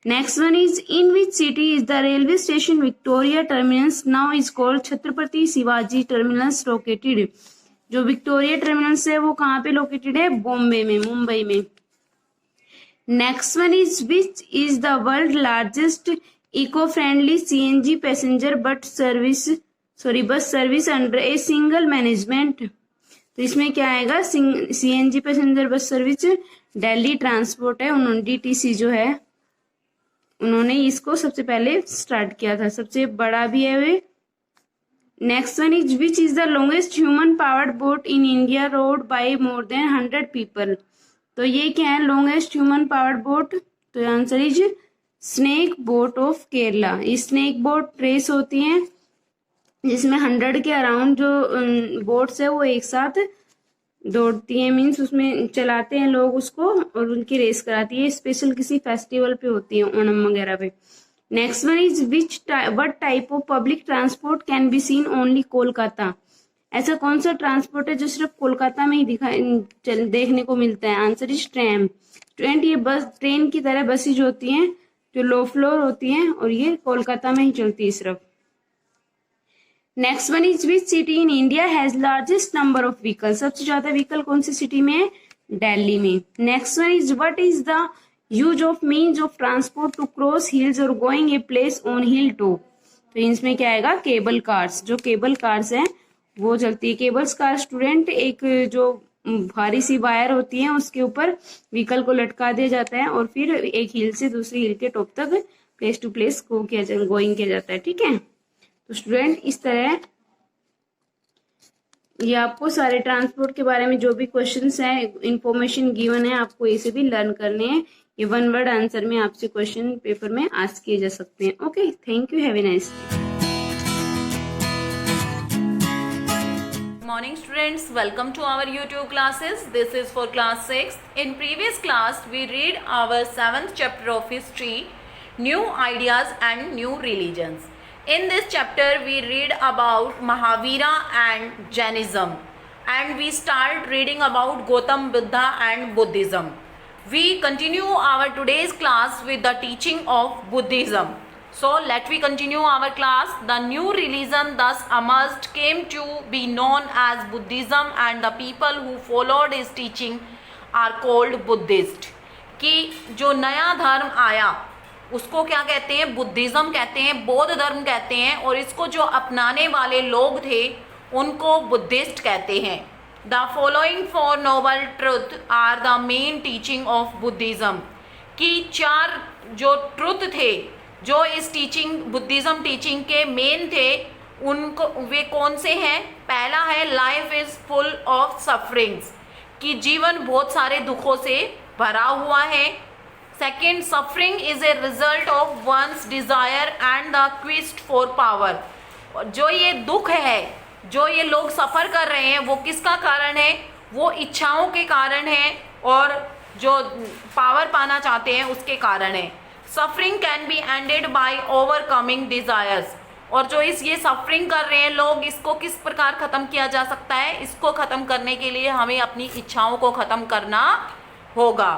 [SPEAKER 1] Next one is, in which city is the railway station Victoria terminus now is called Chhatrapati Shivaji terminus located? जो विक्टोरिया टर्मिनस है वो कहाँ पे लोकेटेड है, बॉम्बे में, मुंबई में। Next one is, which is the world largest eco-friendly CNG passenger bus service under a single management? तो इसमें क्या आएगा, CNG passenger bus service Delhi transport है, उन्होंने DTC जो है उन्होंने इसको सबसे पहले स्टार्ट किया था, सबसे बड़ा भी है वे। Next one is, which is the longest human powered boat in India rowed by more than 100 people? तो ये क्या है, लॉन्गेस्ट ह्यूमन पावर्ड बोट, तो answer is snake boat of Kerala. ये स्नेक बोट रेस होती हैं जिसमें 100 के अराउंड जो बोट्स है वो एक साथ दौड़ती हैं मीन्स उसमें चलाते हैं लोग उसको और उनकी रेस कराती है, स्पेशल किसी फेस्टिवल पे होती है, ओणम वगैरह पे। Next one is what type of public transport can be seen only Kolkata. ऐसा कौन सा ट्रांसपोर्ट है जो सिर्फ कोलकाता में ही देखने को मिलता है? Answer is tram. ये बस ट्रेन की तरह बसेज होती हैं जो लो फ्लोर होती हैं और ये कोलकाता में ही चलती है सिर्फ। Next one is which city in India has largest number of vehicle. सबसे ज्यादा व्हीकल कौन सी सिटी में है? दिल्ली में। Next one is what is the use of means of transport to cross hills और going a place on hill top. तो इसमें क्या आएगा? Cable cars. जो केबल कार्स हैं वो चलती है। केबल्स कार स्टूडेंट एक जो भारी सी वायर होती है उसके ऊपर व्हीकल को लटका दिया जाता है और फिर एक हिल से दूसरी हिल के टॉप तक प्लेस टू प्लेस गोइंग किया जाता है। ठीक है, तो स्टूडेंट इस तरह ये आपको सारे ट्रांसपोर्ट के बारे में जो भी क्वेश्चंस हैं, इंफॉर्मेशन गिवन है, आपको इसे भी लर्न करने हैं। ये वन वर्ड आंसर में आपसे क्वेश्चन पेपर में आस्क किए जा सकते हैं। Okay, thank you, have a nice day.
[SPEAKER 3] Morning students, welcome to our YouTube classes. This is for class 6. In previous class we read our 7th chapter of history, new ideas and new religions. In this chapter we read about Mahavira and Jainism, and we start reading about Gautam Buddha and Buddhism. We continue our today's class with the teaching of Buddhism. So let we continue our class. The new religion thus emerged came to be known as Buddhism, and the people who followed its teaching are called Buddhist. कि जो नया धर्म आया उसको क्या कहते हैं? Buddhism कहते हैं, बौद्ध धर्म कहते हैं, और इसको जो अपनाने वाले लोग थे उनको बुद्धिस्ट कहते हैं। The following four noble truth are the main teaching of Buddhism. कि 4 जो ट्रुथ थे जो इस बुद्धिज़्म टीचिंग के मेन थे, उनको वे कौन से हैं? पहला है life is full of sufferings, कि जीवन बहुत सारे दुखों से भरा हुआ है। Second, suffering is a result of one's desire and the quest for power. जो ये दुख है, जो ये लोग सफ़र कर रहे हैं, वो किसका कारण है? वो इच्छाओं के कारण है और जो पावर पाना चाहते हैं उसके कारण है। Suffering can be ended by overcoming desires. और जो ये सफरिंग कर रहे हैं लोग, इसको किस प्रकार ख़त्म किया जा सकता है? इसको ख़त्म करने के लिए हमें अपनी इच्छाओं को ख़त्म करना होगा।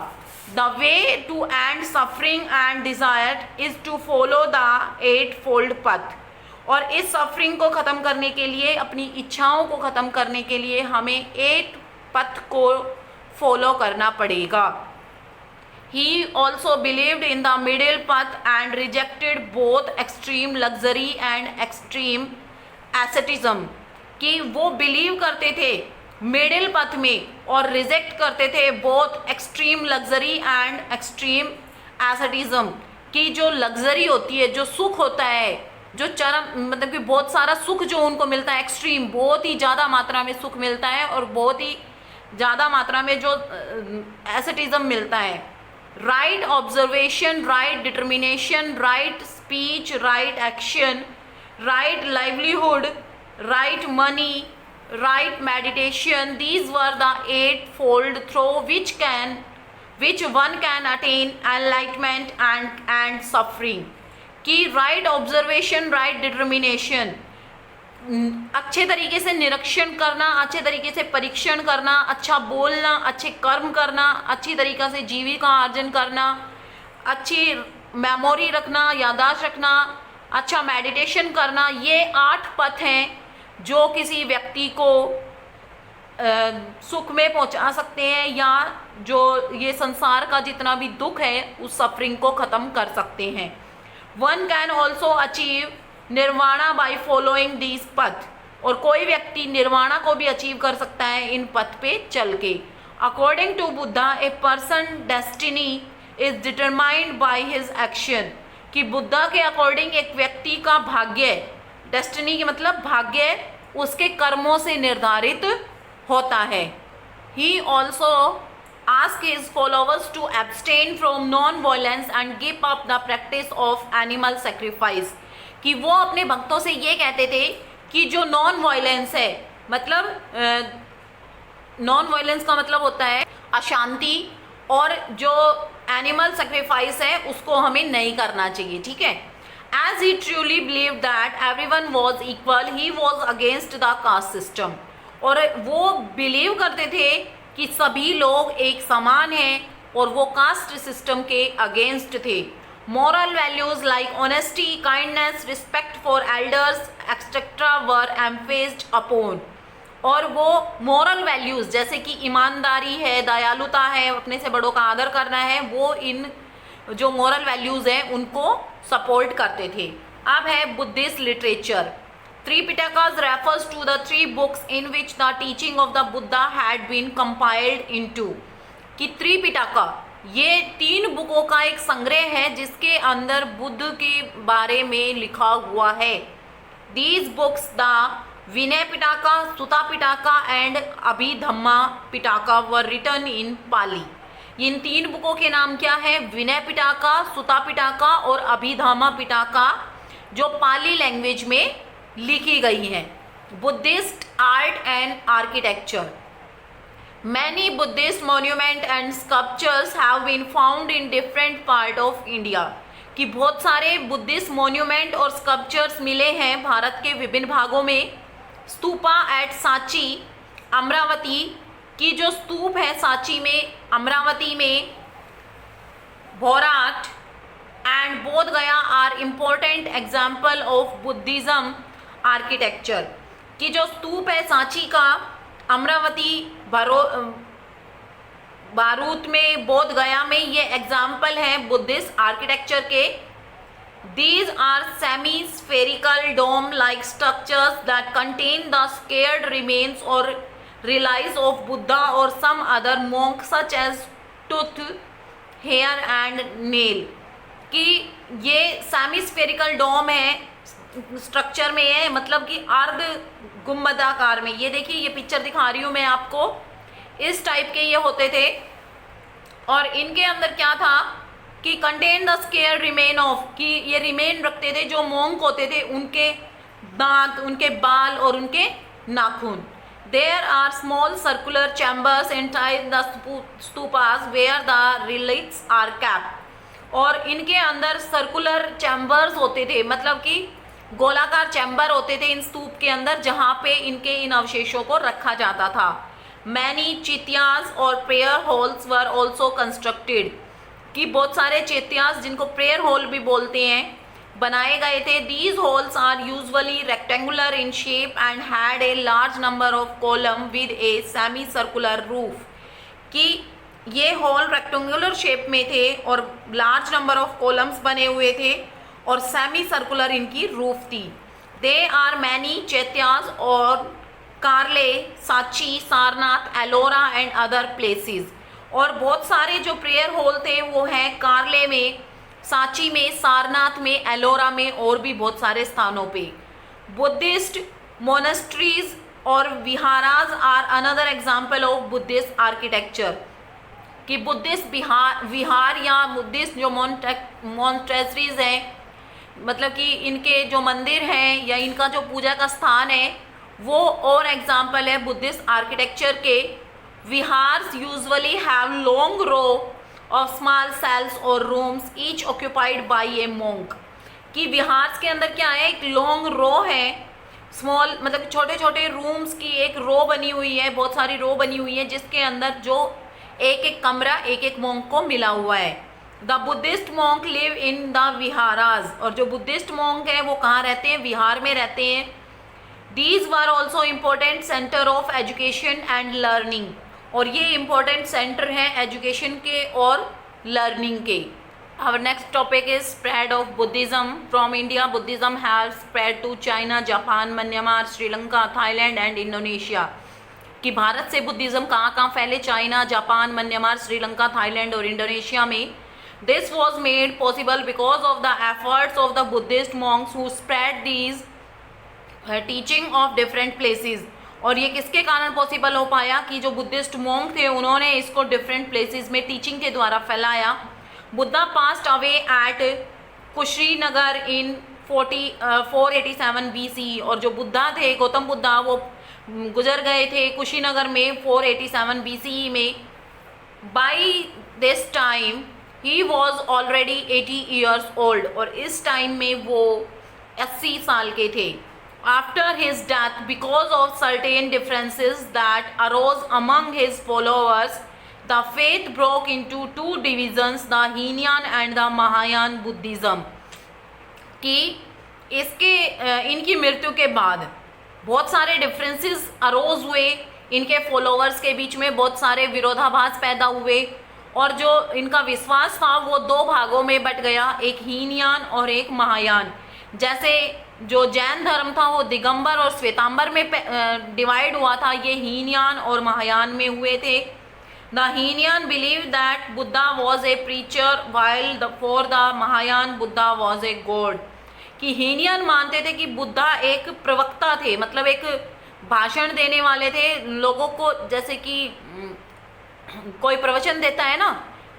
[SPEAKER 3] The way to end suffering and desire is to follow the 8-fold पथ। और इस सफरिंग को ख़त्म करने के लिए, अपनी इच्छाओं को ख़त्म करने के लिए हमें 8 पथ को फॉलो करना पड़ेगा। He also believed in the middle path and rejected both extreme luxury and extreme asceticism. कि वो बिलीव करते थे मिडिल पथ में और रिजेक्ट करते थे both extreme luxury and extreme asceticism. कि जो लग्जरी होती है, जो सुख होता है, जो चरम मतलब कि बहुत सारा सुख जो उनको मिलता है, एक्सट्रीम बहुत ही ज़्यादा मात्रा में सुख मिलता है और बहुत ही ज़्यादा मात्रा में जो एसेटिज्म मिलता है। Right observation, right determination, right speech, right action, right livelihood, right money, right meditation, these were the 8-fold through which one can attain enlightenment and suffering. कि राइट ऑब्जर्वेशन, राइट डिटर्मिनेशन, अच्छे तरीके से निरीक्षण करना, अच्छे तरीके से परीक्षण करना, अच्छा बोलना, अच्छे कर्म करना, अच्छी तरीक़े से जीविका अर्जन करना, अच्छी मेमोरी रखना, याददाश्त रखना, अच्छा मेडिटेशन करना, ये 8 पथ हैं जो किसी व्यक्ति को सुख में पहुंचा सकते हैं या जो ये संसार का जितना भी दुख है उस सफरिंग को ख़त्म कर सकते हैं। One can also achieve nirvana by following these path. और कोई व्यक्ति निर्वाणा को भी अचीव कर सकता है इन पथ पे चल के। According to Buddha a person destiny is determined by his action. कि बुद्धा के अकॉर्डिंग एक व्यक्ति का भाग्य, डेस्टिनी के मतलब भाग्य, उसके कर्मों से निर्धारित होता है। He also ask his followers to abstain from non-violence and give up the practice of animal sacrifice। कि वो अपने भक्तों से ये कहते थे कि जो नॉन वायलेंस है, मतलब नॉन वायलेंस का मतलब होता है अशांति, और जो एनिमल सेक्रीफाइस है उसको हमें नहीं करना चाहिए, ठीक है। As he truly believe that everyone was equal, he was against the caste system, और वो बिलीव करते थे कि सभी लोग एक समान हैं, और वो कास्ट सिस्टम के अगेंस्ट थे। Moral values like honesty, kindness, respect for elders etcetera were emphasised upon, और वो मोरल वैल्यूज़ जैसे कि ईमानदारी है, दयालुता है, अपने से बड़ों का आदर करना है, वो इन जो मोरल वैल्यूज़ हैं उनको सपोर्ट करते थे। अब है Buddhist literature. Tripitakas refers to the 3 books in which the teaching of the Buddha had been compiled into, कि त्रिपिटका ये 3 बुकों का एक संग्रह है जिसके अंदर बुद्ध के बारे में लिखा हुआ है। दीज बुक्स द विनय पिटाका, सुता Pitaka and Abhidhamma Pitaka were written in पाली। इन 3 बुकों के नाम क्या है? विनय पिटाका, सुता पिटाका और अभिधम्मा पिटाका, जो पाली लैंग्वेज में लिखी गई हैं। Buddhist art and architecture. Many Buddhist monument and sculptures have been found in different part of India, कि बहुत सारे बुद्धिस्ट मोन्यूमेंट और स्कल्पचर्स मिले हैं भारत के विभिन्न भागों में। स्तूपा एट सांची, अमरावती की जो स्तूप है सांची में, अमरावती में, Bhorat and Bodh Gaya are important example of Buddhism architecture, की जो स्तूप है सांची का, अमरावती, बारूत में, बोध गया में, ये एग्जाम्पल हैं बुद्धिस्ट आर्किटेक्चर के। These are semi-spherical dome-like structures that contain the scared remains or relics of Buddha or some other monk such as tooth, hair and nail, कि ये सेमी-स्फेरिकल डोम है, स्ट्रक्चर में है, मतलब कि अर्ध गुम्बदाकार में। ये देखिए, ये पिक्चर दिखा रही हूँ मैं आपको, इस टाइप के ये होते थे, और इनके अंदर क्या था कि contain the square remain of, कि ये रिमेन रखते थे जो मोंक होते थे, उनके दांत, उनके बाल और उनके नाखून। There are small circular chambers inside the stupas where the relics are kept, और इनके अंदर सर्कुलर चैम्बर्स होते थे, मतलब कि गोलाकार चैम्बर होते थे इन स्तूप के अंदर, जहाँ पे इनके इन अवशेषों को रखा जाता था। मैनी चैत्यास और prayer halls were also constructed, कि बहुत सारे चैत्यास, जिनको प्रेयर हॉल भी बोलते हैं, बनाए गए थे। These halls are usually rectangular in shape and had a large number of column with a semi circular roof, कि ये हॉल रेक्टेंगुलर शेप में थे और लार्ज नंबर ऑफ कॉलम्स बने हुए थे और सेमी सर्कुलर इनकी रूफ थी। दे आर मैनी चैत्यास और कारले, Sanchi, Sarnath, Ellora and other places, और बहुत सारे जो प्रेयर हॉल थे वो हैं कारले में, सांची में, सारनाथ में, एलोरा में और भी बहुत सारे स्थानों पे। बुद्धिस्ट मोनेस्ट्रीज और viharas are another example of Buddhist architecture, कि बुद्धिस्ट विहार या बुद्धिस्ट जो मोनेस्ट्रीज हैं, मतलब कि इनके जो मंदिर हैं या इनका जो पूजा का स्थान है, वो और एग्जाम्पल है बुद्धिस्ट आर्किटेक्चर के। Viharas usually have long row of small cells और rooms each occupied by a monk, कि विहार्स के अंदर क्या है, एक लॉन्ग रो है, स्मॉल मतलब छोटे छोटे रूम्स की एक रो बनी हुई है, बहुत सारी रो बनी हुई है, जिसके अंदर जो एक एक कमरा एक एक मोंक को मिला हुआ है। The Buddhist monk live in the viharas, और जो बुद्धिस्ट मोंक है वो कहाँ रहते हैं, विहार में रहते हैं। These were also important centre of education and learning, और ये इम्पोर्टेंट सेंटर हैं एजुकेशन के और लर्निंग के। Our next topic is spread of Buddhism. From India, Buddhism has spread to China, Japan, Myanmar, Sri Lanka, Thailand and Indonesia. कि भारत से Buddhism कहाँ कहाँ फैले, China, Japan, Myanmar, Sri Lanka, Thailand और इंडोनेशिया में। This was made possible because of the efforts of the Buddhist monks who spread these teaching of different places. और ये किसके कारण पॉसिबल हो पाया, कि जो बुद्धिस्ट मोंक थे उन्होंने इसको डिफरेंट प्लेसेस में टीचिंग के द्वारा फैलाया। Buddha passed away at Kushinagar in 487 BC, और जो बुद्धा थे, गौतम बुद्धा, वो गुजर गए थे कुशीनगर में 487 BCE में। By this time he was already 80 years old, और इस टाइम में वो 80 साल के थे। After his death, because of certain differences that arose among his followers, the faith broke into two divisions, the Hinayana and the Mahayana Buddhism. कि इसके इनकी मृत्यु के बाद बहुत सारे डिफरेंसेस अरोज हुए, इनके फॉलोअर्स के बीच में बहुत सारे विरोधाभास पैदा हुए, और जो इनका विश्वास था वो दो भागों में बट गया, एक हीनयान और एक महायान। जैसे जो जैन धर्म था वो दिगंबर और श्वेतांबर में डिवाइड हुआ था, ये हीनयान और महायान में हुए थे। The Hinayana believe that Buddha was a preacher while for the Mahayana Buddha was a god. कि हीनयान मानते थे कि बुद्धा एक प्रवक्ता थे, मतलब एक भाषण देने वाले थे लोगों को, जैसे कि कोई प्रवचन देता है ना,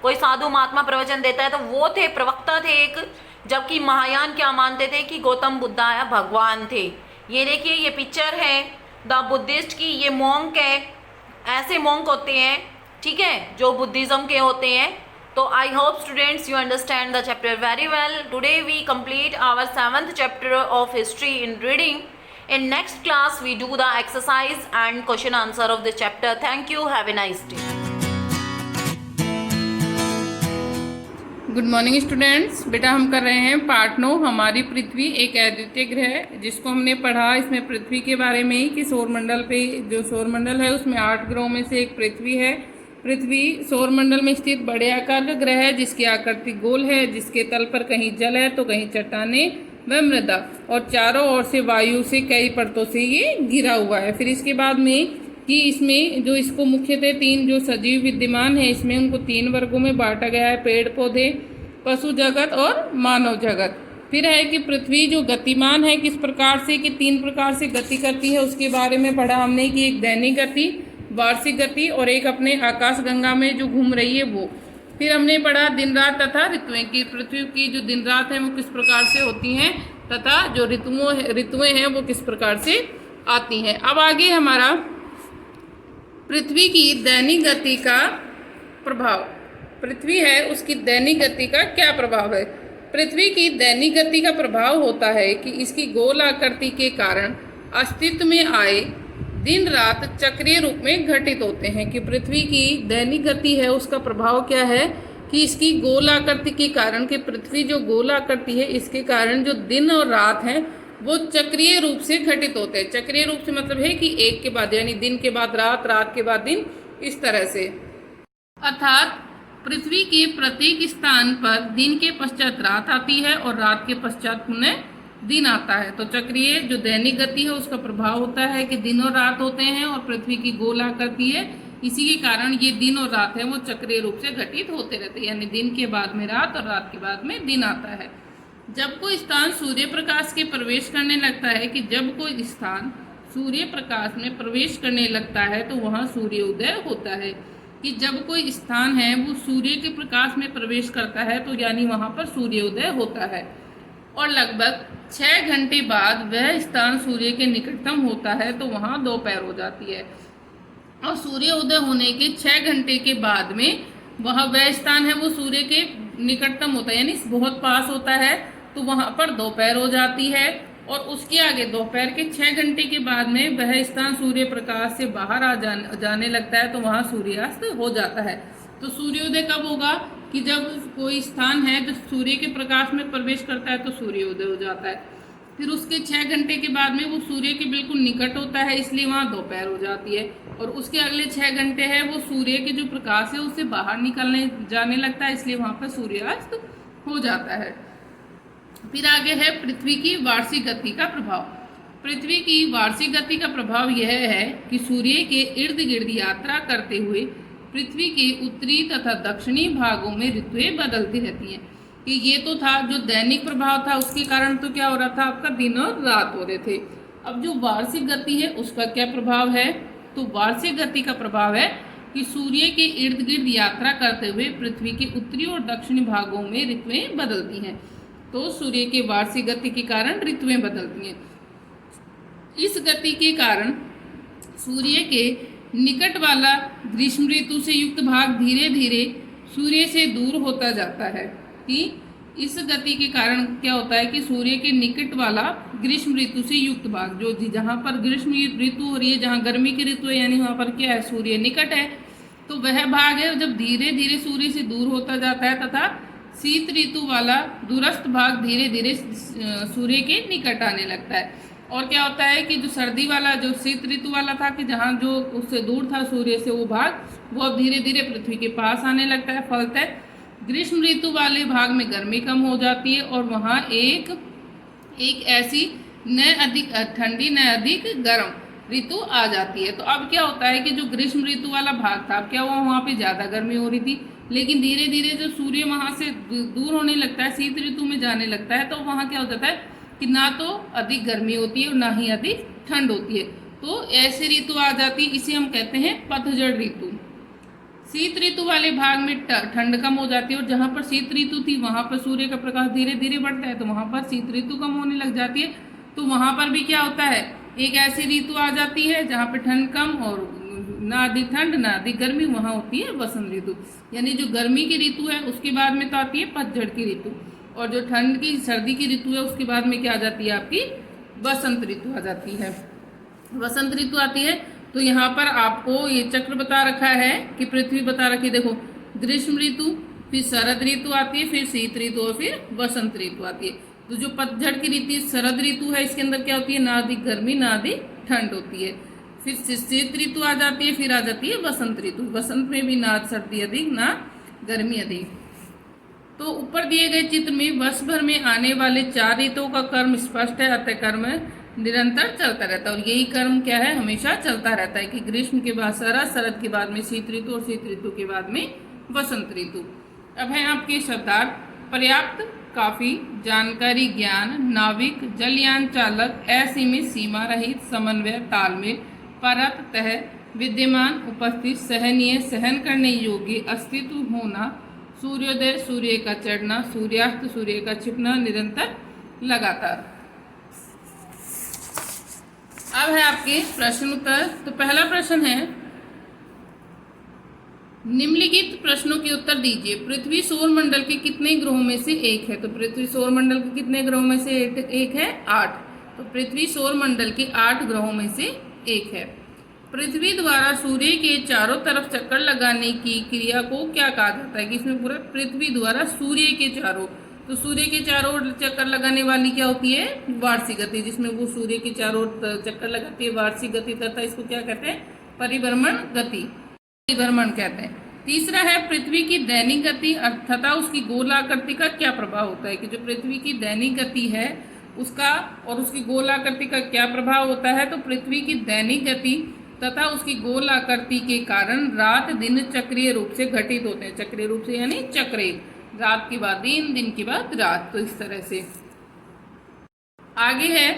[SPEAKER 3] कोई साधु महात्मा प्रवचन देता है, तो वो थे, प्रवक्ता थे एक। जबकि महायान क्या मानते थे कि गौतम बुद्धा या भगवान थे। ये देखिए, ये पिक्चर है द बुद्धिस्ट की, ये मॉन्क है, ऐसे मॉन्क होते हैं, ठीक है, जो बुद्धिज्म के होते हैं। तो I hope students you understand the chapter very well. Today we complete our 7th chapter of history in reading. In next class we do the exercise and question answer of the chapter. Thank you. Have a nice day.
[SPEAKER 4] Good morning students. बेटा हम कर रहे हैं part 9, हमारी पृथ्वी एक अद्वितीय ग्रह है, जिसको हमने पढ़ा इसमें पृथ्वी के बारे में ही कि सौरमंडल पे, जो सौरमंडल है उसमें 8 ग्रहों में से एक पृथ्वी है। पृथ्वी सौरमंडल में स्थित बड़े आकार का ग्रह है, जिसकी आकृति गोल है, जिसके तल पर कहीं जल है तो कहीं चट्टानें व मृदा, और चारों ओर से वायु से कई परतों से ये घिरा हुआ है। फिर इसके बाद में कि इसमें जो इसको मुख्यतः 3 जो सजीव विद्यमान है, इसमें उनको 3 वर्गों में बांटा गया है, पेड़ पौधे, पशु जगत और मानव जगत। फिर है कि पृथ्वी जो गतिमान है किस प्रकार से, कि 3 प्रकार से गति करती है, उसके बारे में पढ़ा हमने कि एक दैनिक गति, वार्षिक गति, और एक अपने आकाश गंगा में जो घूम रही है वो। फिर हमने पढ़ा दिन रात तथा ऋतुएं की, पृथ्वी की जो दिन रात है वो किस प्रकार से होती हैं, तथा जो ऋतुएं हैं वो किस प्रकार से आती हैं। अब आगे हमारा पृथ्वी की दैनिक गति का प्रभाव। पृथ्वी है उसकी दैनिक गति का क्या प्रभाव है। पृथ्वी की दैनिक गति का प्रभाव होता है कि इसकी गोल आकृति के कारण अस्तित्व में आए दिन रात चक्रीय रूप में घटित होते हैं। कि पृथ्वी की दैनिक गति है उसका प्रभाव क्या है, कि इसकी गोल आकृति के कारण, कि पृथ्वी जो गोल आकृति है इसके कारण जो दिन और रात हैं वो चक्रीय रूप से घटित होते हैं। चक्रीय रूप से मतलब है कि एक के बाद, यानी दिन के बाद रात, रात के बाद दिन, इस तरह से। अर्थात पृथ्वी के प्रत्येक स्थान पर दिन के पश्चात रात आती है और रात के पश्चात पुनः दिन आता है। तो चक्रीय जो दैनिक गति है उसका प्रभाव होता है कि दिन और रात होते हैं, और पृथ्वी की गोल आकृति है, इसी के कारण ये दिन और रात है वो चक्रीय रूप से घटित होते रहते हैं, यानी दिन के बाद में रात और रात के बाद में दिन आता है। जब कोई स्थान सूर्य प्रकाश के प्रवेश करने लगता है, कि जब कोई स्थान सूर्य प्रकाश में प्रवेश करने लगता है तो वहाँ सूर्योदय होता है। कि जब कोई स्थान है वो सूर्य के प्रकाश में प्रवेश करता है तो यानी वहाँ पर सूर्योदय होता है, और लगभग 6 घंटे बाद वह स्थान सूर्य के निकटतम होता है तो वहाँ दोपहर हो जाती है। और सूर्योदय होने के 6 घंटे के बाद में वह स्थान है वो सूर्य के निकटतम होता है, यानी बहुत पास होता है, तो वहाँ पर दोपहर हो जाती है। और उसके आगे दोपहर के 6 घंटे के बाद में वह स्थान सूर्य प्रकाश से बाहर जाने लगता है तो वहाँ सूर्यास्त हो जाता है। तो सूर्योदय कब होगा, कि जब कोई स्थान है जो सूर्य के प्रकाश में प्रवेश करता है तो सूर्योदय हो जाता है। फिर उसके 6 घंटे के बाद में वो सूर्य के बिल्कुल निकट होता है, इसलिए वहाँ दोपहर हो जाती है। और उसके अगले 6 घंटे है वो सूर्य के जो प्रकाश है उससे बाहर निकलने जाने लगता है, इसलिए वहाँ पर सूर्यास्त हो जाता है। फिर आगे है पृथ्वी की वार्षिक गति का प्रभाव। पृथ्वी की वार्षिक गति का प्रभाव यह है कि सूर्य के इर्द गिर्द यात्रा करते हुए पृथ्वी के उत्तरी तथा दक्षिणी भागों में ऋतुएं बदलती रहती हैं। कि ये तो था जो दैनिक प्रभाव था, उसके कारण तो क्या हो रहा था, आपका दिन और रात हो रहे थे। अब जो वार्षिक गति है उसका क्या प्रभाव है, तो वार्षिक गति का प्रभाव है कि सूर्य के इर्द गिर्द यात्रा करते हुए पृथ्वी के उत्तरी और दक्षिणी भागों में ऋतुएं बदलती हैं। तो सूर्य के वार्षिक गति के कारण ऋतुएं बदलती हैं। इस गति के कारण सूर्य के निकट वाला ग्रीष्म ऋतु से युक्त भाग धीरे धीरे सूर्य से दूर होता जाता है। कि इस गति के कारण क्या होता है कि सूर्य के निकट वाला ग्रीष्म ऋतु से युक्त भाग, जो जहाँ पर ग्रीष्म ऋतु हो रही है, जहाँ गर्मी की ऋतु है, यानी वहाँ पर क्या है, सूर्य निकट है, तो वह भाग है जब धीरे धीरे सूर्य से दूर होता जाता है, तथा शीत ऋतु वाला दूरस्थ भाग धीरे धीरे सूर्य के निकट आने लगता है। और क्या होता है कि जो सर्दी वाला, जो शीत ऋतु वाला था, कि जहाँ जो उससे दूर था सूर्य से, वो भाग वो अब धीरे धीरे पृथ्वी के पास आने लगता है। फलतः ग्रीष्म ऋतु वाले भाग में गर्मी कम हो जाती है और वहाँ एक ऐसी न अधिक ठंडी न अधिक गर्म ऋतु आ जाती है। तो अब क्या होता है कि जो ग्रीष्म ऋतु वाला भाग था, अब क्या हुआ, वहाँ पे ज़्यादा गर्मी हो रही थी, लेकिन धीरे धीरे जब सूर्य वहाँ से दूर होने लगता है, शीत ऋतु में जाने लगता है, तो वहाँ क्या हो जाता है कि ना तो अधिक गर्मी होती है और ना ही अधिक ठंड होती है। तो ऐसी ऋतु आ जाती है, इसे हम कहते हैं पतझड़ ऋतु। शीत ऋतु वाले भाग में ठंड कम हो जाती है और जहाँ पर शीत ऋतु थी वहाँ पर सूर्य का प्रकाश धीरे धीरे बढ़ता है, तो वहाँ पर शीत ऋतु कम होने लग जाती है। तो वहाँ पर भी क्या होता है, एक ऐसी ऋतु आ जाती है जहाँ पर ठंड कम और ना अधिक ठंड ना अधिक गर्मी, वहाँ होती है वसंत ऋतु। यानी जो गर्मी की ऋतु है उसके बाद में तो आती है पतझड़ की ऋतु, और जो ठंड की सर्दी की ऋतु है उसके बाद में क्या आ जाती है, आपकी वसंत ऋतु आ जाती है। वसंत ऋतु आती है तो यहाँ पर आपको ये चक्र बता रखा है कि पृथ्वी बता रखी, देखो ग्रीष्म ऋतु, फिर शरद ऋतु आती है, फिर शीत ऋतु और फिर वसंत ऋतु आती है। तो जो पतझड़ की ऋतु शरद ऋतु है, इसके अंदर क्या होती है, ना अधिक गर्मी ना अधिक ठंड होती है। फिर शीत ऋतु आ जाती है, फिर आ जाती है वसंत ऋतु। वसंत में भी ना सर्दी अधिक ना गर्मी अधिक। तो ऊपर दिए गए चित्र में वर्ष भर में आने वाले 4 ऋतुओं का क्रम स्पष्ट है, अतः क्रम निरंतर चलता रहता है। और यही क्रम क्या है, हमेशा चलता रहता है कि ग्रीष्म के बाद शरद, शरद के बाद में शीत ऋतु और शीत ऋतु के बाद में वसंत ऋतु। अब है आपके शब्दार्थ, पर्याप्त, काफी, जानकारी, ज्ञान, नाविक, जलयान चालक, असीमित, सीमा रहित, समन्वय, तालमेल, परत, तह, विद्यमान, उपस्थित, सहनीय, सहन करने योग्य, अस्तित्व, होना, सूर्योदय, सूर्य का चढ़ना, सूर्यास्त, सूर्य का छिपना, निरंतर, लगातार। अब है आपके प्रश्न उत्तर। तो पहला प्रश्न है, निम्नलिखित प्रश्नों के उत्तर दीजिए। पृथ्वी सौर मंडल के कितने ग्रहों में से एक है? तो पृथ्वी सौर मंडल के कितने ग्रहों में से एक है? 8। तो पृथ्वी सौर मंडल के 8 ग्रहों में से एक है। पृथ्वी द्वारा सूर्य के चारों तरफ चक्कर लगाने की क्रिया को क्या कहा जाता है? कि इसमें पूरा पृथ्वी द्वारा सूर्य के चारों, तो सूर्य के चारों ओर चक्कर लगाने वाली क्या होती है? वार्षिक गति, जिसमें वो सूर्य के चारों ओर चक्कर लगाती है, वार्षिक गति, तथा इसको क्या कहते हैं? परिभ्रमण गति, परिभ्रमण कहते हैं। तीसरा है, पृथ्वी की दैनिक गति तथा उसकी गोलाकृति का क्या प्रभाव होता है? कि जो पृथ्वी की दैनिक गति है उसका और उसकी गोलाकृति का क्या प्रभाव होता है? तो पृथ्वी की दैनिक गति तथा उसकी गोल आकृति के कारण रात दिन चक्रीय रूप से घटित होते हैं। चक्रीय रूप से यानी चक्रीय, रात के बाद दिन, दिन के बाद रात, तो इस तरह से। आगे है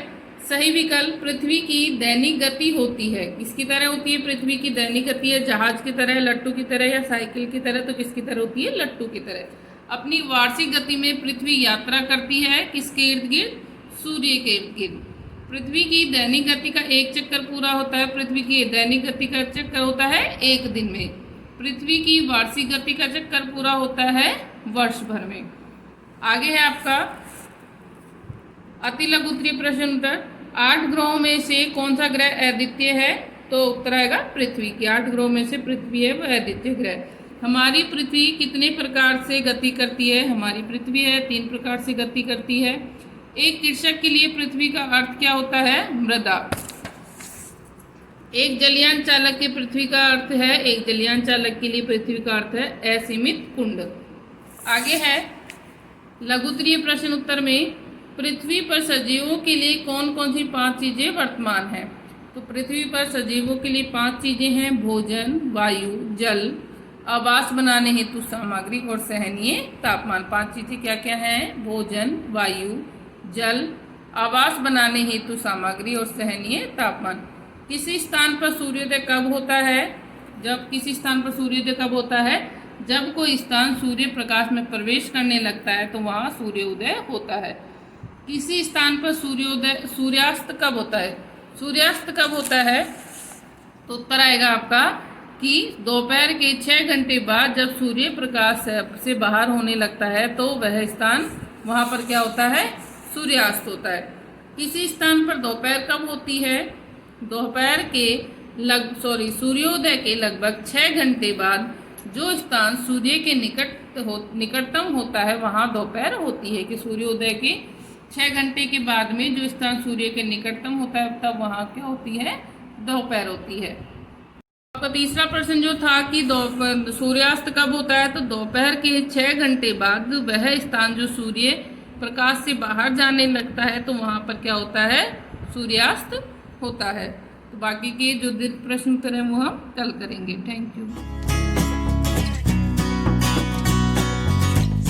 [SPEAKER 4] सही विकल्प, पृथ्वी की दैनिक गति होती है, किसकी तरह होती है? पृथ्वी की दैनिक गति है जहाज की तरह, लट्टू की तरह या साइकिल की तरह। तो किसकी तरह होती है? लट्टू की तरह। अपनी वार्षिक गति में पृथ्वी यात्रा करती है किसके इर्द गिर्द? सूर्य के इर्द गिर्द। पृथ्वी की दैनिक गति का एक चक्कर पूरा होता है, पृथ्वी की दैनिक गति का चक्कर होता है 1 दिन में। पृथ्वी की वार्षिक गति का चक्कर पूरा होता है वर्ष भर में। आगे है आपका अति लघु उत्तरीय प्रश्न उत्तर। 8 ग्रहों में से कौन सा ग्रह अद्वितीय है? तो उत्तर आएगा पृथ्वी की। 8 ग्रहों में से पृथ्वी है वह अद्वितीय ग्रह। हमारी पृथ्वी कितने प्रकार से गति करती है? हमारी पृथ्वी है 3 प्रकार से गति करती है। एक कृषक के लिए पृथ्वी का अर्थ क्या होता है? मृदा। एक जलयान चालक के पृथ्वी का अर्थ है, एक जलयान चालक के लिए पृथ्वी का अर्थ है असीमित कुंड। आगे है लघुत्तरीय प्रश्न उत्तर में, पृथ्वी पर सजीवों के लिए कौन कौन सी 5 चीजें वर्तमान है? तो पृथ्वी पर सजीवों के लिए 5 चीजें हैं, भोजन, वायु, जल, आवास बनाने हेतु सामग्री और सहनीय तापमान। 5 चीजें क्या क्या हैं? भोजन, वायु, जल, आवास बनाने हेतु सामग्री और सहनीय तापमान। किसी स्थान पर सूर्योदय कब होता है? जब किसी स्थान पर सूर्योदय कब होता है? जब कोई स्थान सूर्य प्रकाश में प्रवेश करने लगता है तो वहाँ सूर्योदय होता है। किसी स्थान पर सूर्यास्त कब होता है? सूर्यास्त कब होता है? तो उत्तर आएगा आपका कि दोपहर के 6 घंटे बाद जब सूर्य प्रकाश से बाहर होने लगता है तो वह स्थान, वहाँ पर क्या होता है, सूर्यास्त होता है। किसी स्थान पर दोपहर कब होती है? दोपहर के सूर्योदय के लगभग 6 घंटे बाद जो स्थान सूर्य के निकटतम होता है वहाँ दोपहर होती है। कि सूर्योदय के 6 घंटे के बाद में जो स्थान सूर्य के निकटतम होता है तब वहाँ क्या होती है, दोपहर होती है। आपका तीसरा प्रश्न जो था कि सूर्यास्त कब होता है, तो दोपहर के 6 घंटे बाद वह स्थान जो सूर्य प्रकाश से बाहर जाने लगता है तो वहाँ पर क्या होता है, सूर्यास्त होता है। तो बाकी के जो प्रश्न उत्तर हैं वो हम कल करेंगे। Thank you.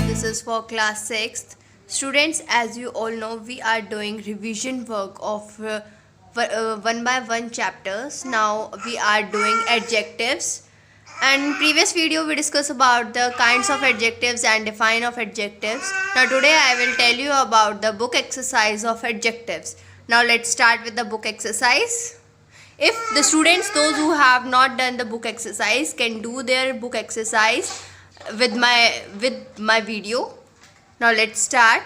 [SPEAKER 5] This is for class 6th. Students, as you all know, we are doing revision work of one by one chapters. Now we are doing adjectives. And previous video we discussed about the kinds of adjectives and define of adjectives. Now today I will tell you about the book exercise of adjectives. Now let's start with the book exercise. If the students, those who have not done the book exercise, can do their book exercise with my video. Now let's start.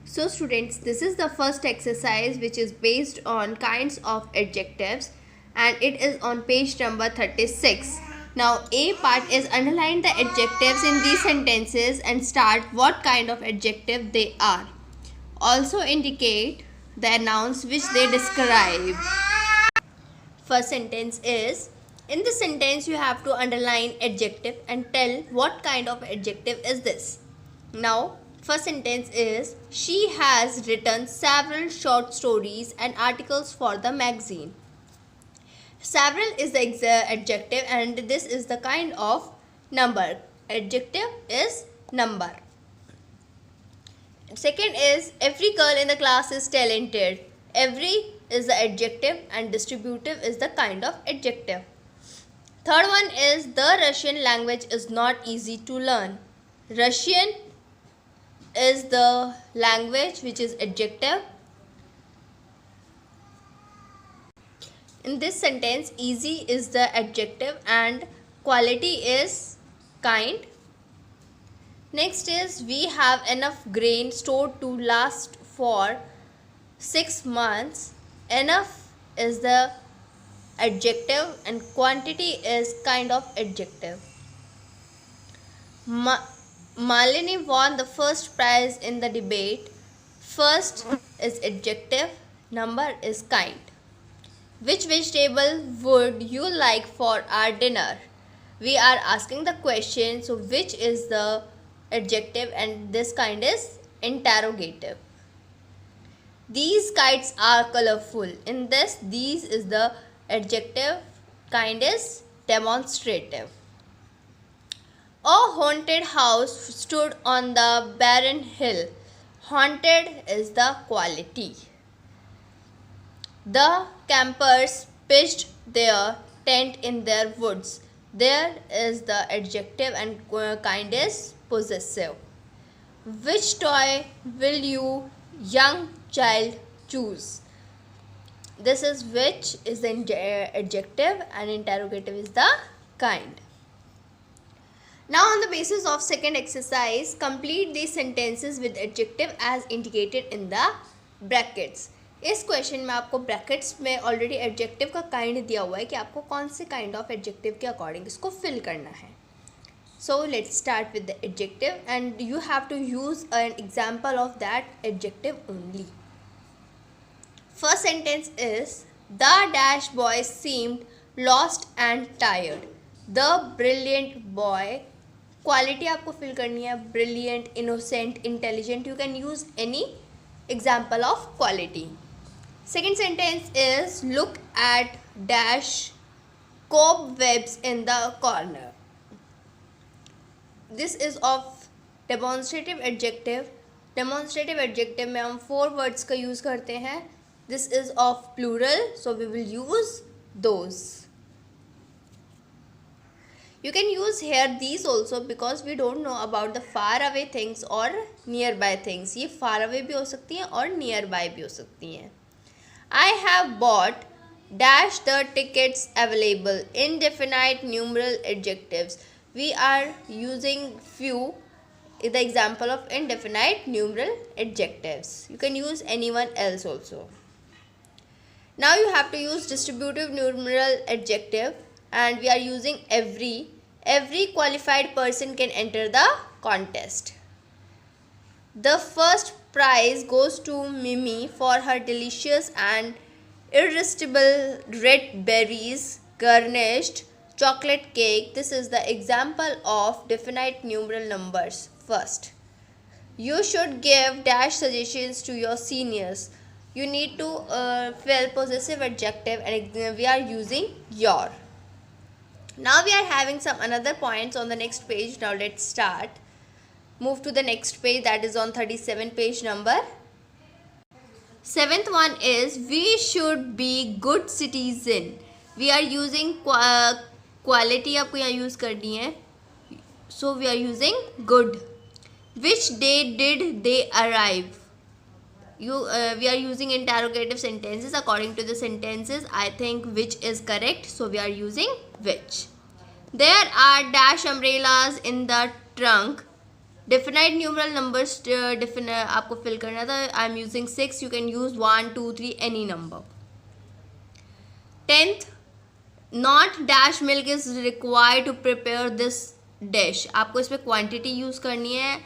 [SPEAKER 5] So students, this is the first exercise which is based on kinds of adjectives and it is on page number 36. Now A part is underline the adjectives in these sentences and start what kind of adjective they are. Also indicate the nouns which they describe. First sentence is, in this sentence you have to underline adjective and tell what kind of adjective is this. Now first sentence is, she has written several short stories and articles for the magazine. Several is the adjective and this is the kind of number. Adjective is number. Second is, every girl in the class is talented. Every is the adjective and distributive is the kind of adjective. Third one is, the Russian language is not easy to learn. Russian is the language which is adjective. In this sentence, easy is the adjective and quality is kind. Next is, we have enough grain stored to last for 6 months. Enough is the adjective and quantity is kind of adjective. Malini won the first prize in the debate. First is adjective, number is kind. Which vegetable would you like for our dinner? We are asking the question, so which is the adjective and this kind is interrogative. These kites are colorful. In this, these is the adjective, kind is demonstrative. A haunted house stood on the barren hill. Haunted is the quality. The campers pitched their tent in their woods. There is the adjective and kind is possessive. Which toy will you, young child, choose? This is which is the adjective and interrogative is the kind. Now on the basis of second exercise, complete these sentences with adjective as indicated in the brackets. इस question में आपको brackets में already adjective का kind दिया हुआ है कि आपको कौन से काइंड ऑफ एडजेक्टिव के अकॉर्डिंग इसको फिल करना है. So let's start with the adjective and you have to use an example of that adjective only. First sentence is, the dash boy seemed lost and tired. The brilliant boy, quality आपको fill करनी है, brilliant, innocent, intelligent. You can use any example of quality. Second sentence is, look at dash cobwebs in the corner. This is of demonstrative adjective. Demonstrative adjective में हम 4 words का use करते हैं. This is of plural, so we will use those. You can use here these also because we don't know about the far away things or nearby things. ये far away भी हो सकती हैं और nearby भी हो सकती हैं. I have bought Dash the tickets available. Indefinite numeral adjectives. We are using few the example of indefinite numeral adjectives. You can use anyone else also. Now you have to use distributive numeral adjective, and we are using every. Every qualified person can enter the contest. The first prize goes to Mimi for her delicious and irresistible red berries garnished chocolate cake. This is the example of definite numeral numbers. First, you should give dash suggestions to your seniors. You need to fill possessive adjective, and we are using your. Now we are having some another points on the next page. Now let's start. Move to the next page, that is on 37 page number. Seventh one is we should be good citizen. We are using quality आपको यहाँ use करनी है. So we are using good. Which day did they arrive? We are using interrogative sentences. According to the sentences, I think which is correct, so we are using which. There are dash umbrellas in the trunk. Definite numeral numbers आपको fill करना था. I am using 6. You can use 1, 2, 3 any number. 10th, not dash milk is required to prepare this dish. आपको इसमें quantity use करनी है.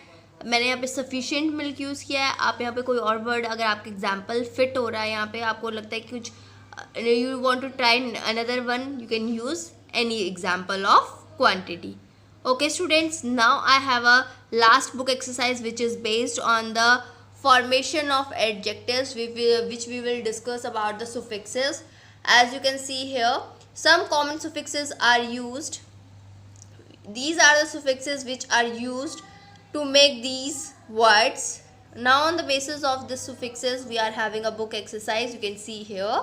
[SPEAKER 5] मैंने यहाँ पे sufficient milk यूज़ किया है. आप यहाँ पे कोई और word अगर आपका example fit हो रहा है, यहाँ पे आपको लगता है कि कुछ you want to try another one, you can use any example of quantity. Okay students, now I have a last book exercise which is based on the formation of adjectives, which we will discuss about the suffixes. As you can see here, some common suffixes are used. These are the suffixes which are used to make these words. Now on the basis of the suffixes, we are having a book exercise. You can see here.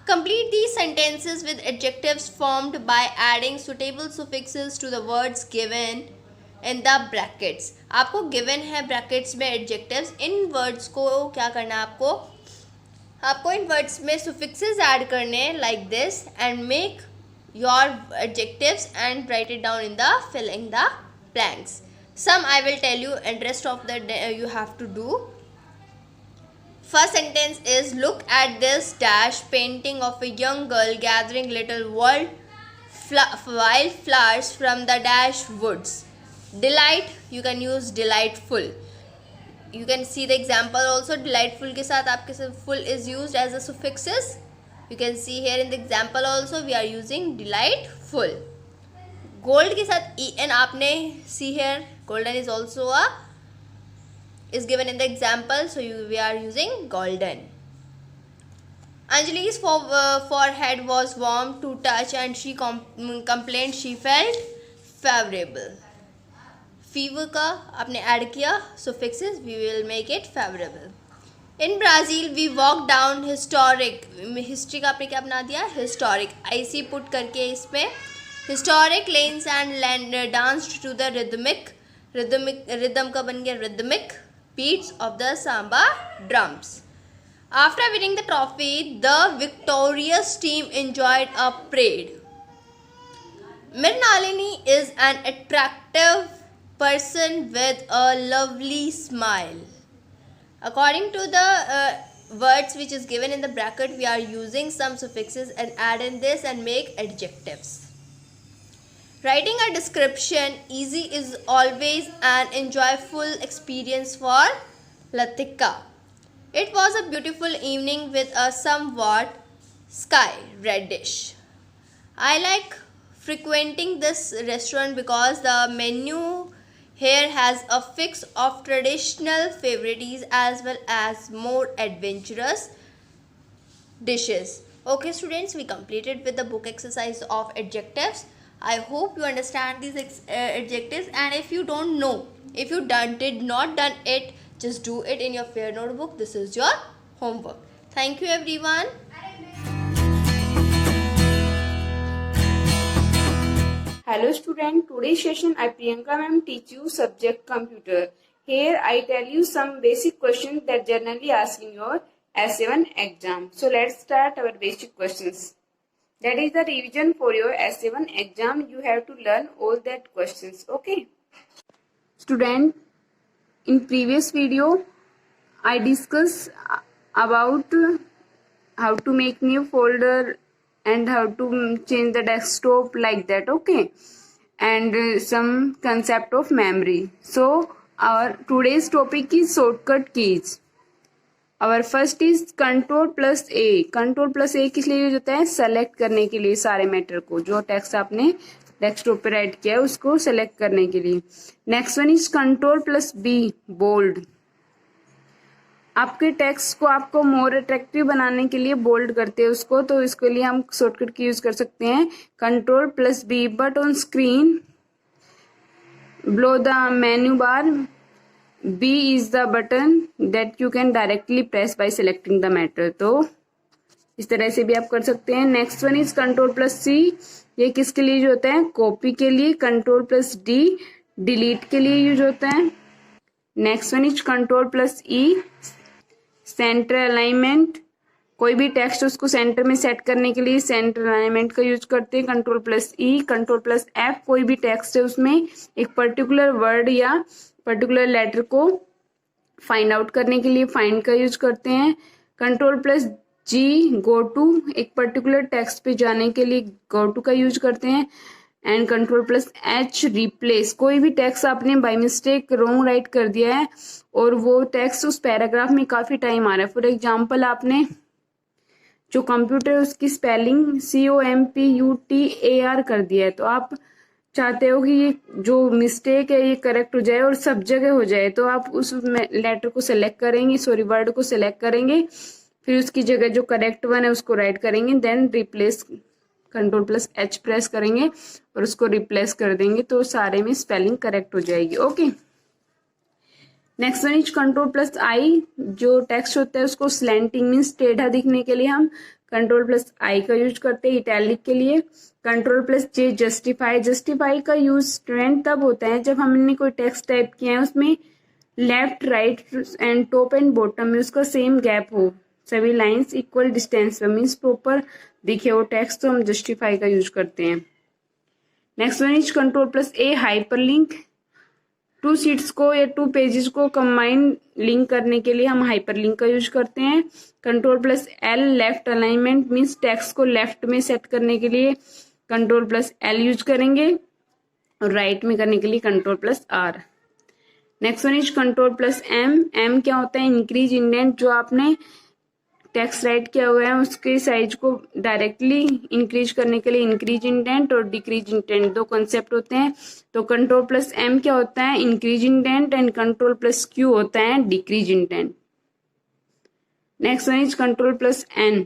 [SPEAKER 5] Complete these sentences with adjectives formed by adding suitable suffixes to the words given in the brackets. आपको given है brackets में adjectives. इन words को क्या करना है आपको इन words में suffixes add करने like this and make your adjectives and write it down in the filling the blanks. Some I will tell you and rest of the you have to do. First sentence is look at this dash painting of a young girl gathering little wild flowers from the dash woods. Delight, you can use delightful. You can see the example also. Delightful के साथ आपके full is used as a suffixes. You can see here in the example also we are using delightful. Gold के साथ en आपने see here. Golden is also is given in the example, so we are using golden. Anjali's forehead was warm to touch and she complained she felt favorable. Fever का आपने add किया suffixes, we will make it favorable. In Brazil we walked down historic. History का आपने क्या बना दिया historic. IC put करके इसमें historic lanes and danced to the rhythm का बन गया rhythmic beats of the samba drums. After winning the trophy, the victorious team enjoyed a parade. Mrinalini is an attractive person with a lovely smile. According to the words which is given in the bracket, we are using some suffixes and add in this and make adjectives. Writing a description easy is always an enjoyable experience for Latika. It was a beautiful evening with a somewhat sky reddish. I like frequenting this restaurant because the menu here has a fix of traditional favorites as well as more adventurous dishes. Okay students, we completed with the book exercise of adjectives. I hope you understand these adjectives, and if you don't know, if you did not done it, just do it in your fair notebook. This is your homework. Thank you everyone.
[SPEAKER 6] Hello student, today's session I Priyanka ma'am teach you subject computer. Here I tell you some basic questions that generally ask in your S7 exam. So let's start our basic questions. That is the revision for your S7 exam. You have to learn all that questions. Okay. Student, in previous video, I discussed about how to make new folder and how to change the desktop like that. Okay. And some concept of memory. So our today's topic is shortcut keys. Our first is control plus A. Control plus A किस लिए use होता है? Select करने के लिए सारे matter को, जो टेक्स्ट आपने डेस्कटॉप पे राइट किया है उसको सेलेक्ट करने के लिए. Next one is control plus B, bold. आपके टेक्स्ट को आपको मोर अट्रैक्टिव बनाने के लिए बोल्ड करते हैं उसको, तो इसके लिए हम शॉर्टकट की यूज कर सकते हैं control plus B. But on screen below the menu bar, B is the button that you can directly press by selecting the matter. तो इस तरह से भी आप कर सकते हैं. Next one is control plus C. ये किसके लिए यूज होता है? कॉपी के लिए. कंट्रोल प्लस डी, डिलीट के लिए यूज होता है. Next one is control plus E, centre alignment. कोई भी टेक्स्ट उसको सेंटर में सेट करने के लिए सेंटर अलाइनमेंट का यूज करते हैं. Control plus E. Control plus F, कोई भी टेक्स्ट है उसमें एक पर्टिकुलर वर्ड या पर्टिकुलर लेटर को फाइंड आउट करने के लिए फाइंड का यूज करते हैं. Control plus G, go to, एक पर्टिकुलर टेक्स्ट पे जाने के लिए गो टू का यूज करते हैं. And control plus H, replace. कोई भी टेक्स्ट आपने बाय मिस्टेक रॉन्ग राइट कर दिया है और वो टेक्स्ट उस पैराग्राफ में काफी टाइम आ रहा है. फॉर एग्जाम्पल, आपने जो कंप्यूटर उसकी स्पेलिंग COMPUTER कर दिया है, तो आप चाहते हो कि ये जो मिस्टेक है ये करेक्ट हो जाए और सब जगह हो जाए, तो आप उस लेटर को सिलेक्ट करेंगे, वर्ड को सिलेक्ट करेंगे, फिर उसकी जगह जो करेक्ट वन है उसको राइट करेंगे, then replace control plus H press करेंगे और उसको रिप्लेस कर देंगे, तो सारे में स्पेलिंग करेक्ट हो जाएगी. Okay. Next one is control plus I. जो टेक्स्ट होता है उसको स्लैंटिंग मीन्स टेढ़ा दिखने के लिए हम कंट्रोल प्लस आई का यूज करते हैं. इटैलिक के लिए कंट्रोल प्लस जे, जस्टिफाई. जस्टिफाई का यूज स्टूडेंट तब होता है जब हमने कोई टेक्स्ट टाइप किया है उसमें left, right and top and bottom में उसका सेम गैप हो, सभी लाइंस इक्वल डिस्टेंस पे, मीन्स प्रॉपर दिखे वो टेक्स्ट, तो हम जस्टिफाई का यूज करते हैं. Next one is control plus A, hyperlink. Two sheets को या टू पेजेस को कंबाइन लिंक करने के लिए हम हाइपरलिंक का यूज करते हैं. Control plus L, left alignment, means text को लेफ्ट में सेट करने के लिए कंट्रोल प्लस एल यूज करेंगे और राइट में करने के लिए control plus R. Next one is control plus M. M क्या होता है? Increase indent. जो आपने टेक्स्ट राइट किया हुआ है उसके साइज को डायरेक्टली इंक्रीज करने के लिए इंक्रीज इंडेंट और डिक्रीज इंडेंट, दो कंसेप्ट होते हैं. तो कंट्रोल प्लस एम क्या होता है? Increase indent. And control plus Q होता है decrease indent. Next one is control plus N.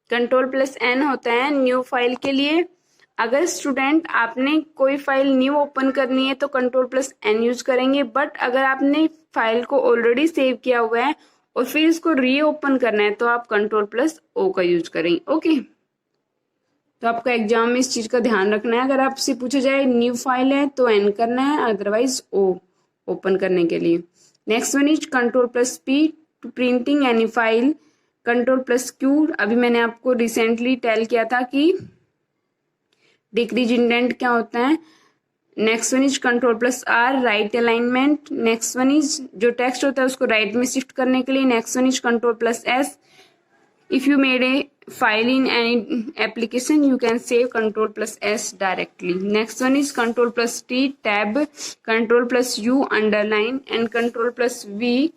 [SPEAKER 6] Control plus N होता है न्यू फाइल के लिए. अगर स्टूडेंट आपने कोई फाइल न्यू ओपन करनी है तो कंट्रोल प्लस एन यूज करेंगे. बट अगर आपने फाइल को ऑलरेडी सेव किया हुआ है और फिर इसको रीओपन करना है तो आप कंट्रोल प्लस ओ का यूज करेंगे. ओके. तो आपका एग्जाम में इस चीज का ध्यान रखना है. अगर आपसे पूछा जाए न्यू फाइल है तो एन करना है, अदरवाइज ओ ओपन करने के लिए. Next one is control plus P, to printing any file. Control plus Q, अभी मैंने आपको रिसेंटली टेल किया था कि डिक्रीज इंडेंट क्या होता है. Next one is control plus R, right alignment. Next one is जो टेक्स्ट होता है उसको राइट में शिफ्ट करने के लिए. Next one is control plus S. If you made a file in any application you can save control plus S directly. Next one is control plus T, tab. Control plus U, underline. And control plus V,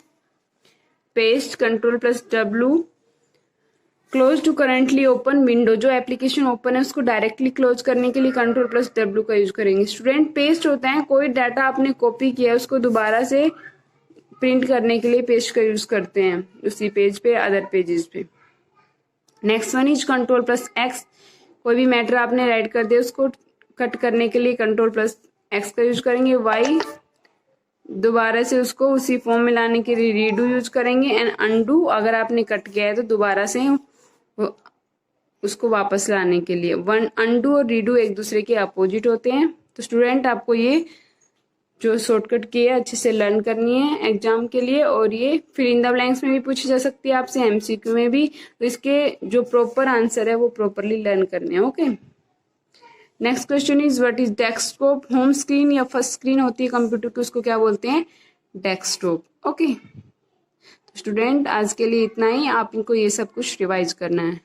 [SPEAKER 6] paste. Control plus W, close to currently open window. जो application open है उसको directly close करने के लिए control plus W का use करेंगे. Student, paste होता है कोई डाटा आपने कॉपी किया है उसको दोबारा से प्रिंट करने के लिए पेस्ट का यूज करते हैं उसी पेज पे, अदर पेजेस पे. Next one is control plus x. कोई भी मैटर आपने राइट कर दिया उसको कट करने के लिए कंट्रोल प्लस एक्स का यूज करेंगे. वाई, दोबारा से उसको उसी फॉर्म में लाने के लिए रीडू यूज करेंगे. एंड अनडू, अगर आपने कट किया है तो दोबारा से उसको वापस लाने के लिए. वन अनडू और रीडू एक दूसरे के अपोजिट होते हैं. तो स्टूडेंट, आपको ये जो शॉर्टकट की है अच्छे से लर्न करनी है एग्जाम के लिए। और ये फिर इन द ब्लैंक्स में भी पूछी जा सकती है आपसे, एमसीक्यू में भी, तो इसके जो प्रॉपर आंसर है वो प्रॉपरली लर्न करने हैं। Okay, next question is what is desktop. Home screen या फर्स्ट स्क्रीन होती है कंप्यूटर की, उसको क्या बोलते हैं? डेस्कटॉप। ओके, तो स्टूडेंट आज के लिए इतना ही, आप इनको ये सब कुछ रिवाइज करना है।